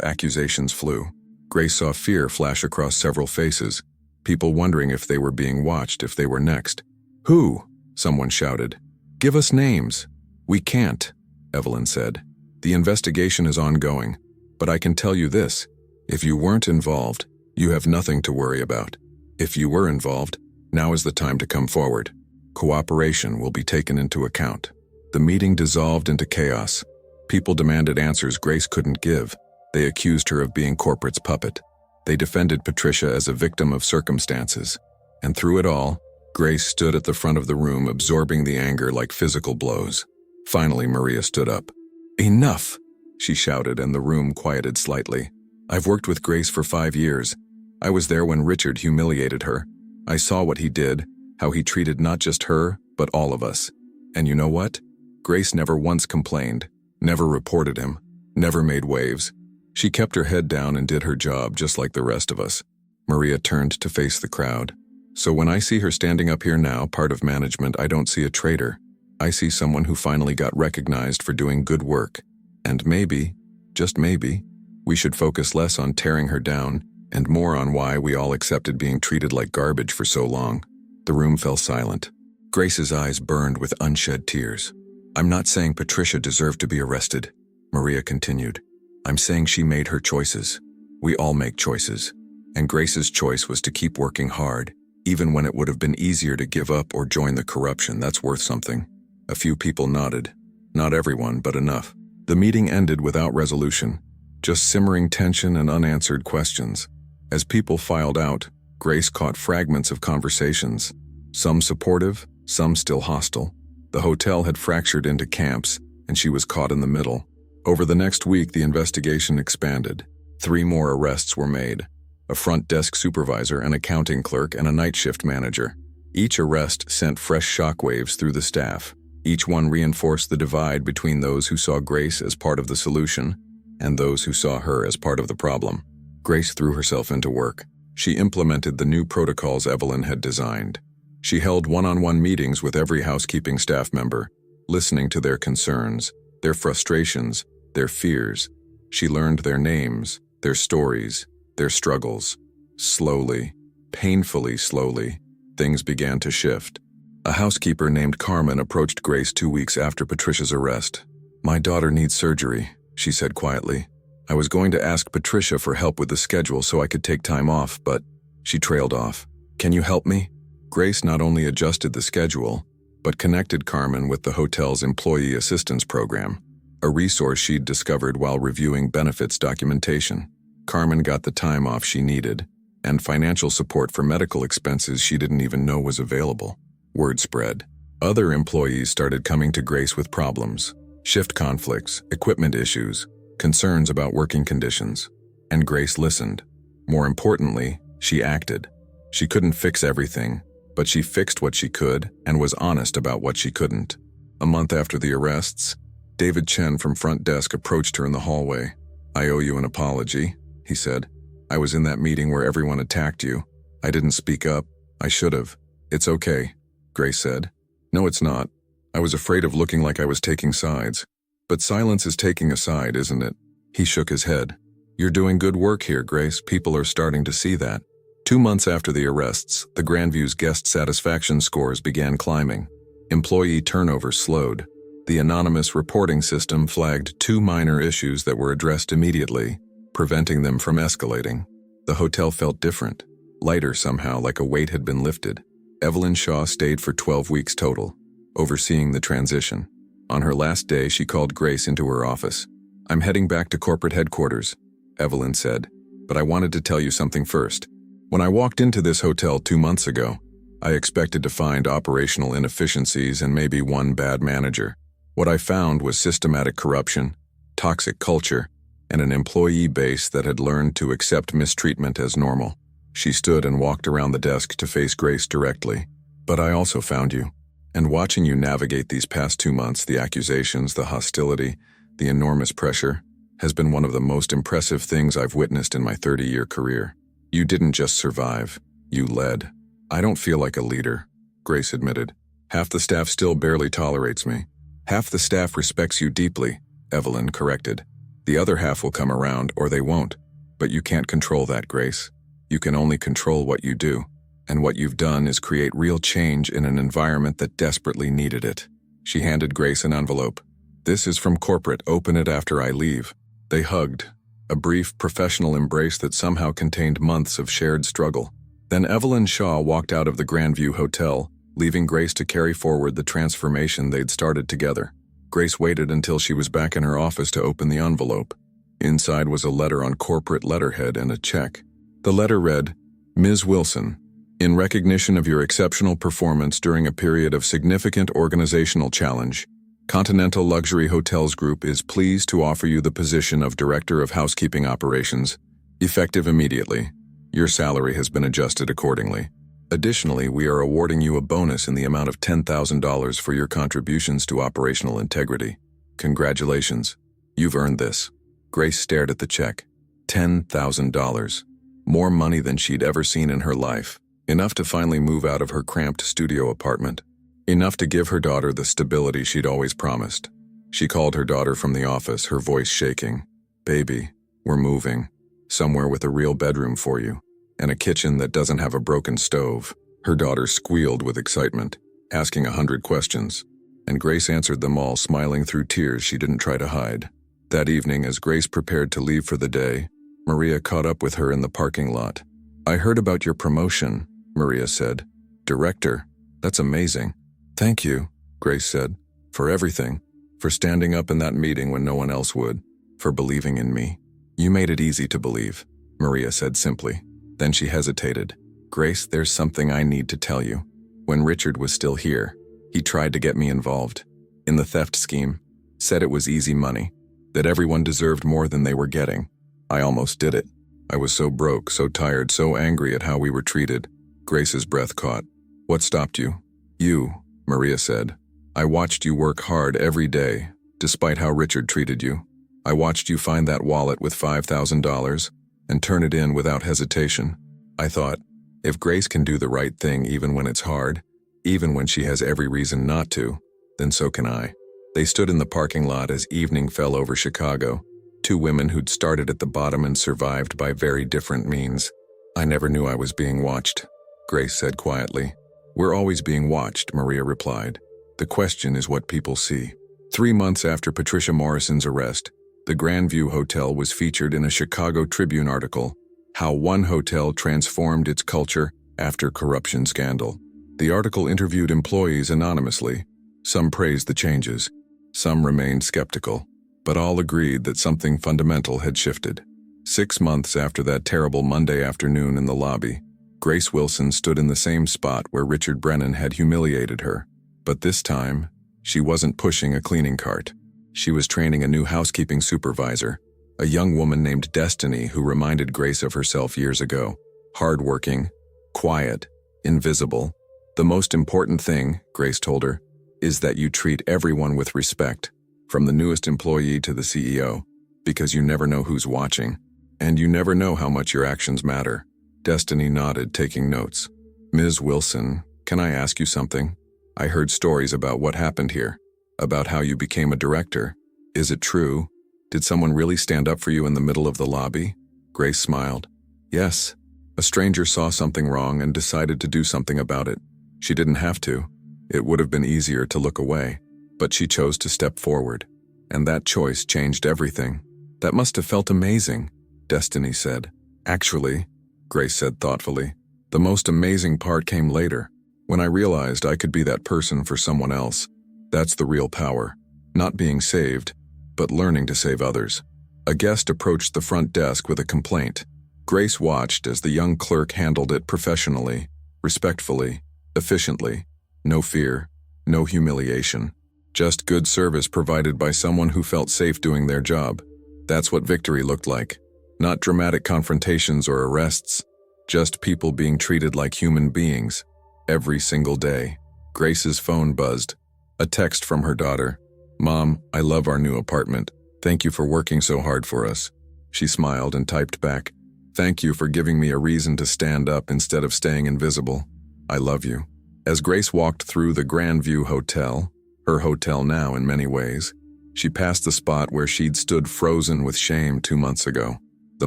Speaker 1: accusations flew. Grace saw fear flash across several faces, people wondering if they were being watched, if they were next. Who? Someone shouted. Give us names. We can't, Evelyn said. The investigation is ongoing, but I can tell you this. If you weren't involved, you have nothing to worry about. If you were involved, now is the time to come forward. Cooperation will be taken into account. The meeting dissolved into chaos. People demanded answers Grace couldn't give. They accused her of being corporate's puppet. They defended Patricia as a victim of circumstances. And through it all, Grace stood at the front of the room absorbing the anger like physical blows. Finally, Maria stood up. Enough, she shouted, and the room quieted slightly. I've worked with Grace for 5 years. I was there when Richard humiliated her. I saw what he did, how he treated not just her, but all of us. And you know what? Grace never once complained, never reported him, never made waves. She kept her head down and did her job just like the rest of us. Maria turned to face the crowd. So when I see her standing up here now, part of management, I don't see a traitor. I see someone who finally got recognized for doing good work. And maybe, just maybe, we should focus less on tearing her down and more on why we all accepted being treated like garbage for so long. The room fell silent. Grace's eyes burned with unshed tears. I'm not saying Patricia deserved to be arrested, Maria continued. I'm saying she made her choices. We all make choices. And Grace's choice was to keep working hard, even when it would have been easier to give up or join the corruption. That's worth something. A few people nodded. Not everyone, but enough. The meeting ended without resolution, just simmering tension and unanswered questions. As people filed out, Grace caught fragments of conversations, some supportive, some still hostile. The hotel had fractured into camps, and she was caught in the middle. Over the next week, the investigation expanded. 3 more arrests were made: a front desk supervisor, an accounting clerk, and a night shift manager. Each arrest sent fresh shockwaves through the staff. Each one reinforced the divide between those who saw Grace as part of the solution and those who saw her as part of the problem. Grace threw herself into work. She implemented the new protocols Evelyn had designed. She held one-on-one meetings with every housekeeping staff member, listening to their concerns, their frustrations, their fears. She learned their names, their stories, their struggles. Slowly, painfully slowly, things began to shift. A housekeeper named Carmen approached Grace 2 weeks after Patricia's arrest. My daughter needs surgery, she said quietly. I was going to ask Patricia for help with the schedule so I could take time off, but she trailed off. Can you help me? Grace not only adjusted the schedule, but connected Carmen with the hotel's employee assistance program, a resource she'd discovered while reviewing benefits documentation. Carmen got the time off she needed, and financial support for medical expenses she didn't even know was available. Word spread. Other employees started coming to Grace with problems: shift conflicts, equipment issues, concerns about working conditions. And Grace listened. More importantly, she acted. She couldn't fix everything, but she fixed what she could and was honest about what she couldn't. A month after the arrests, David Chen from front desk approached her in the hallway. I owe you an apology, he said. I was in that meeting where everyone attacked you. I didn't speak up. I should have. It's okay, Grace said. No, it's not. I was afraid of looking like I was taking sides. But silence is taking a side, isn't it? He shook his head. You're doing good work here, Grace. People are starting to see that. 2 months after the arrests, the Grandview's guest satisfaction scores began climbing. Employee turnover slowed. The anonymous reporting system flagged 2 minor issues that were addressed immediately, preventing them from escalating. The hotel felt different, lighter somehow, like a weight had been lifted. Evelyn Shaw stayed for 12 weeks total, overseeing the transition. On her last day, she called Grace into her office. I'm heading back to corporate headquarters, Evelyn said, but I wanted to tell you something first. When I walked into this hotel 2 months ago, I expected to find operational inefficiencies and maybe one bad manager. What I found was systematic corruption, toxic culture, and an employee base that had learned to accept mistreatment as normal. She stood and walked around the desk to face Grace directly. But I also found you. And watching you navigate these past 2 months, the accusations, the hostility, the enormous pressure, has been one of the most impressive things I've witnessed in my 30-year career. You didn't just survive, you led. I don't feel like a leader, Grace admitted. Half the staff still barely tolerates me. Half the staff respects you deeply, Evelyn corrected. The other half will come around or they won't. But you can't control that, Grace. You can only control what you do. And what you've done is create real change in an environment that desperately needed it. She handed Grace an envelope. This is from corporate. Open it after I leave. They hugged, a brief professional embrace that somehow contained months of shared struggle. Then Evelyn Shaw walked out of the Grandview Hotel, leaving Grace to carry forward the transformation they'd started together. Grace waited until she was back in her office to open the envelope. Inside was a letter on corporate letterhead and a check. The letter read, Ms. Wilson, in recognition of your exceptional performance during a period of significant organizational challenge, Continental Luxury Hotels Group is pleased to offer you the position of Director of Housekeeping Operations, effective immediately. Your salary has been adjusted accordingly. Additionally, we are awarding you a bonus in the amount of $10,000 for your contributions to operational integrity. Congratulations. You've earned this. Grace stared at the check. $10,000. More money than she'd ever seen in her life. Enough to finally move out of her cramped studio apartment. Enough to give her daughter the stability she'd always promised. She called her daughter from the office, her voice shaking. Baby, we're moving. Somewhere with a real bedroom for you. And a kitchen that doesn't have a broken stove. Her daughter squealed with excitement, asking 100 questions. And Grace answered them all, smiling through tears she didn't try to hide. That evening, as Grace prepared to leave for the day, Maria caught up with her in the parking lot. I heard about your promotion, Maria said. Director, that's amazing. Thank you, Grace said, for everything, for standing up in that meeting when no one else would, for believing in me. You made it easy to believe, Maria said simply. Then she hesitated. Grace, there's something I need to tell you. When Richard was still here, he tried to get me involved. In the theft scheme, said it was easy money, that everyone deserved more than they were getting. I almost did it. I was so broke, so tired, so angry at how we were treated. Grace's breath caught. What stopped you? You, Maria said. I watched you work hard every day, despite how Richard treated you. I watched you find that wallet with $5,000 and turn it in without hesitation. I thought, if Grace can do the right thing even when it's hard, even when she has every reason not to, then so can I. They stood in the parking lot as evening fell over Chicago, two women who'd started at the bottom and survived by very different means. I never knew I was being watched, Grace said quietly. We're always being watched, Maria replied. The question is what people see. 3 months after Patricia Morrison's arrest, the Grandview Hotel was featured in a Chicago Tribune article, How One Hotel Transformed Its Culture After Corruption Scandal. The article interviewed employees anonymously. Some praised the changes, some remained skeptical, but all agreed that something fundamental had shifted. 6 months after that terrible Monday afternoon in the lobby, Grace Wilson stood in the same spot where Richard Brennan had humiliated her. But this time, she wasn't pushing a cleaning cart. She was training a new housekeeping supervisor, a young woman named Destiny who reminded Grace of herself years ago. Hardworking, quiet, invisible. The most important thing, Grace told her, is that you treat everyone with respect, from the newest employee to the CEO, because you never know who's watching. And you never know how much your actions matter. Destiny nodded, taking notes. Ms. Wilson, can I ask you something? I heard stories about what happened here, about how you became a director. Is it true? Did someone really stand up for you in the middle of the lobby? Grace smiled. Yes. A stranger saw something wrong and decided to do something about it. She didn't have to. It would have been easier to look away, but she chose to step forward. And that choice changed everything. That must have felt amazing, Destiny said. Actually, Grace said thoughtfully, the most amazing part came later, when I realized I could be that person for someone else. That's the real power. Not being saved, but learning to save others. A guest approached the front desk with a complaint. Grace watched as the young clerk handled it professionally, respectfully, efficiently. No fear, no humiliation. Just good service provided by someone who felt safe doing their job. That's what victory looked like. Not dramatic confrontations or arrests, just people being treated like human beings. Every single day. Grace's phone buzzed. A text from her daughter. Mom, I love our new apartment. Thank you for working so hard for us. She smiled and typed back. Thank you for giving me a reason to stand up instead of staying invisible. I love you. As Grace walked through the Grandview Hotel, her hotel now in many ways, she passed the spot where she'd stood frozen with shame 2 months ago. The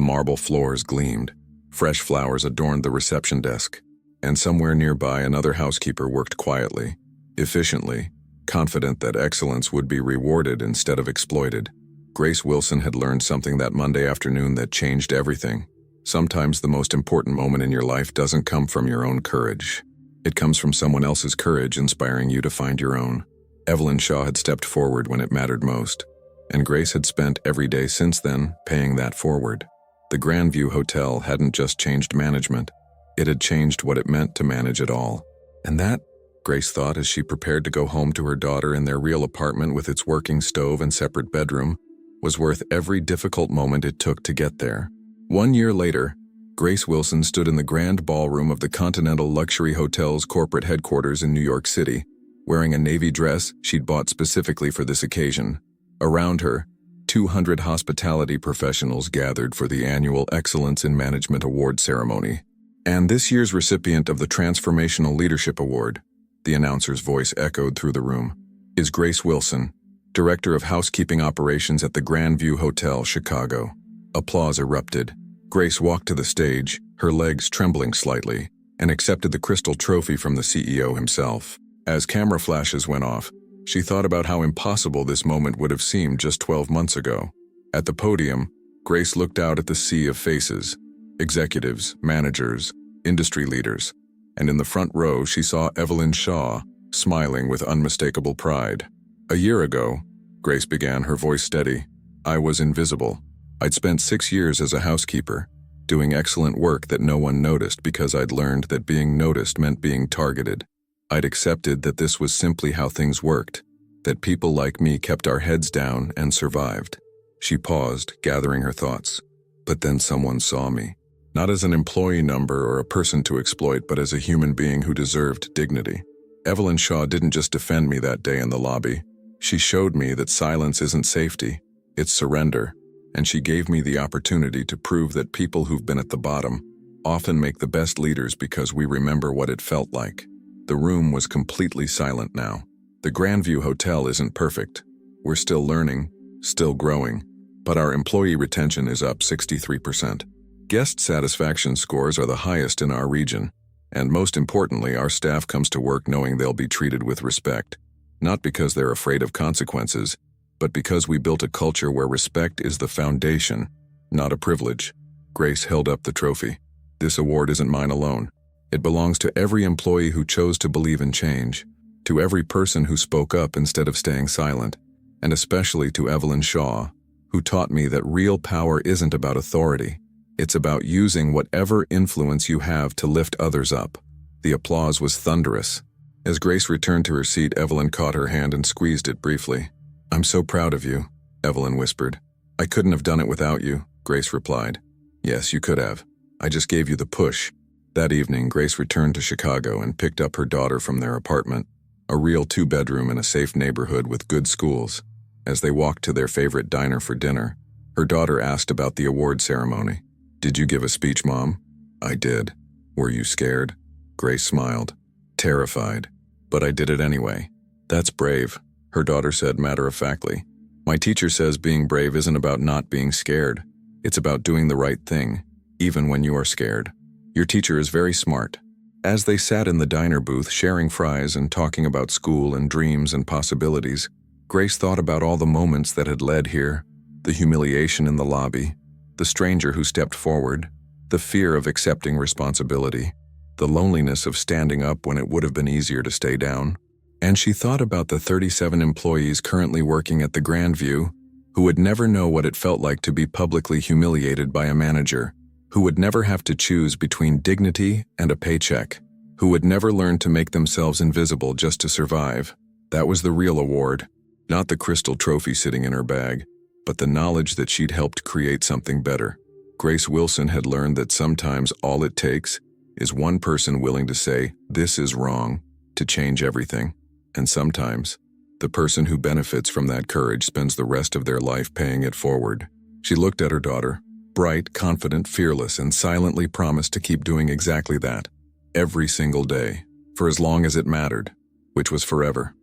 Speaker 1: marble floors gleamed. Fresh flowers adorned the reception desk. And somewhere nearby another housekeeper worked quietly, efficiently, confident that excellence would be rewarded instead of exploited. Grace Wilson had learned something that Monday afternoon that changed everything. Sometimes the most important moment in your life doesn't come from your own courage. It comes from someone else's courage inspiring you to find your own. Evelyn Shaw had stepped forward when it mattered most, and Grace had spent every day since then paying that forward. The Grandview Hotel hadn't just changed management. It had changed what it meant to manage it all. And that, Grace thought as she prepared to go home to her daughter in their real apartment with its working stove and separate bedroom, was worth every difficult moment it took to get there. 1 year later, Grace Wilson stood in the grand ballroom of the Continental Luxury Hotel's corporate headquarters in New York City, wearing a navy dress she'd bought specifically for this occasion. Around her, 200 hospitality professionals gathered for the annual Excellence in Management Award ceremony. And this year's recipient of the Transformational Leadership Award, the announcer's voice echoed through the room, is Grace Wilson, Director of Housekeeping Operations at the Grandview Hotel, Chicago. Applause erupted. Grace walked to the stage, her legs trembling slightly, and accepted the crystal trophy from the CEO himself. As camera flashes went off, she thought about how impossible this moment would have seemed just 12 months ago. At the podium, Grace looked out at the sea of faces, executives, managers, industry leaders, and in the front row she saw Evelyn Shaw, smiling with unmistakable pride. A year ago, Grace began, her voice steady, I was invisible. I'd spent 6 years as a housekeeper, doing excellent work that no one noticed because I'd learned that being noticed meant being targeted. I'd accepted that this was simply how things worked, that people like me kept our heads down and survived. She paused, gathering her thoughts. But then someone saw me. Not as an employee number or a person to exploit, but as a human being who deserved dignity. Evelyn Shaw didn't just defend me that day in the lobby. She showed me that silence isn't safety, it's surrender. And she gave me the opportunity to prove that people who've been at the bottom often make the best leaders because we remember what it felt like. The room was completely silent now. The Grandview Hotel isn't perfect. We're still learning, still growing, but our employee retention is up 63%. Guest satisfaction scores are the highest in our region, and most importantly, our staff comes to work knowing they'll be treated with respect, not because they're afraid of consequences, but because we built a culture where respect is the foundation, not a privilege. Grace held up the trophy. This award isn't mine alone. It belongs to every employee who chose to believe in change, to every person who spoke up instead of staying silent, and especially to Evelyn Shaw, who taught me that real power isn't about authority. It's about using whatever influence you have to lift others up. The applause was thunderous. As Grace returned to her seat, Evelyn caught her hand and squeezed it briefly. I'm so proud of you, Evelyn whispered. I couldn't have done it without you, Grace replied. Yes, you could have. I just gave you the push. That evening, Grace returned to Chicago and picked up her daughter from their apartment, a real 2-bedroom in a safe neighborhood with good schools. As they walked to their favorite diner for dinner, Her daughter asked about the award ceremony. "Did you give a speech, Mom?" "I did." "Were you scared?" Grace smiled. "Terrified. But I did it anyway." "That's brave," her daughter said matter-of-factly. "My teacher says being brave isn't about not being scared. It's about doing the right thing, even when you are scared." "Your teacher is very smart." As they sat in the diner booth sharing fries and talking about school and dreams and possibilities, Grace thought about all the moments that had led here, the humiliation in the lobby, the stranger who stepped forward, the fear of accepting responsibility, the loneliness of standing up when it would have been easier to stay down. And she thought about the 37 employees currently working at the Grandview who would never know what it felt like to be publicly humiliated by a manager, who would never have to choose between dignity and a paycheck, who would never learn to make themselves invisible just to survive. That was the real award, not the crystal trophy sitting in her bag, but the knowledge that she'd helped create something better. Grace Wilson had learned that sometimes all it takes is one person willing to say, "This is wrong," to change everything. And sometimes, the person who benefits from that courage spends the rest of their life paying it forward. She looked at her daughter, bright, confident, fearless, and silently promised to keep doing exactly that, every single day, for as long as it mattered, which was forever.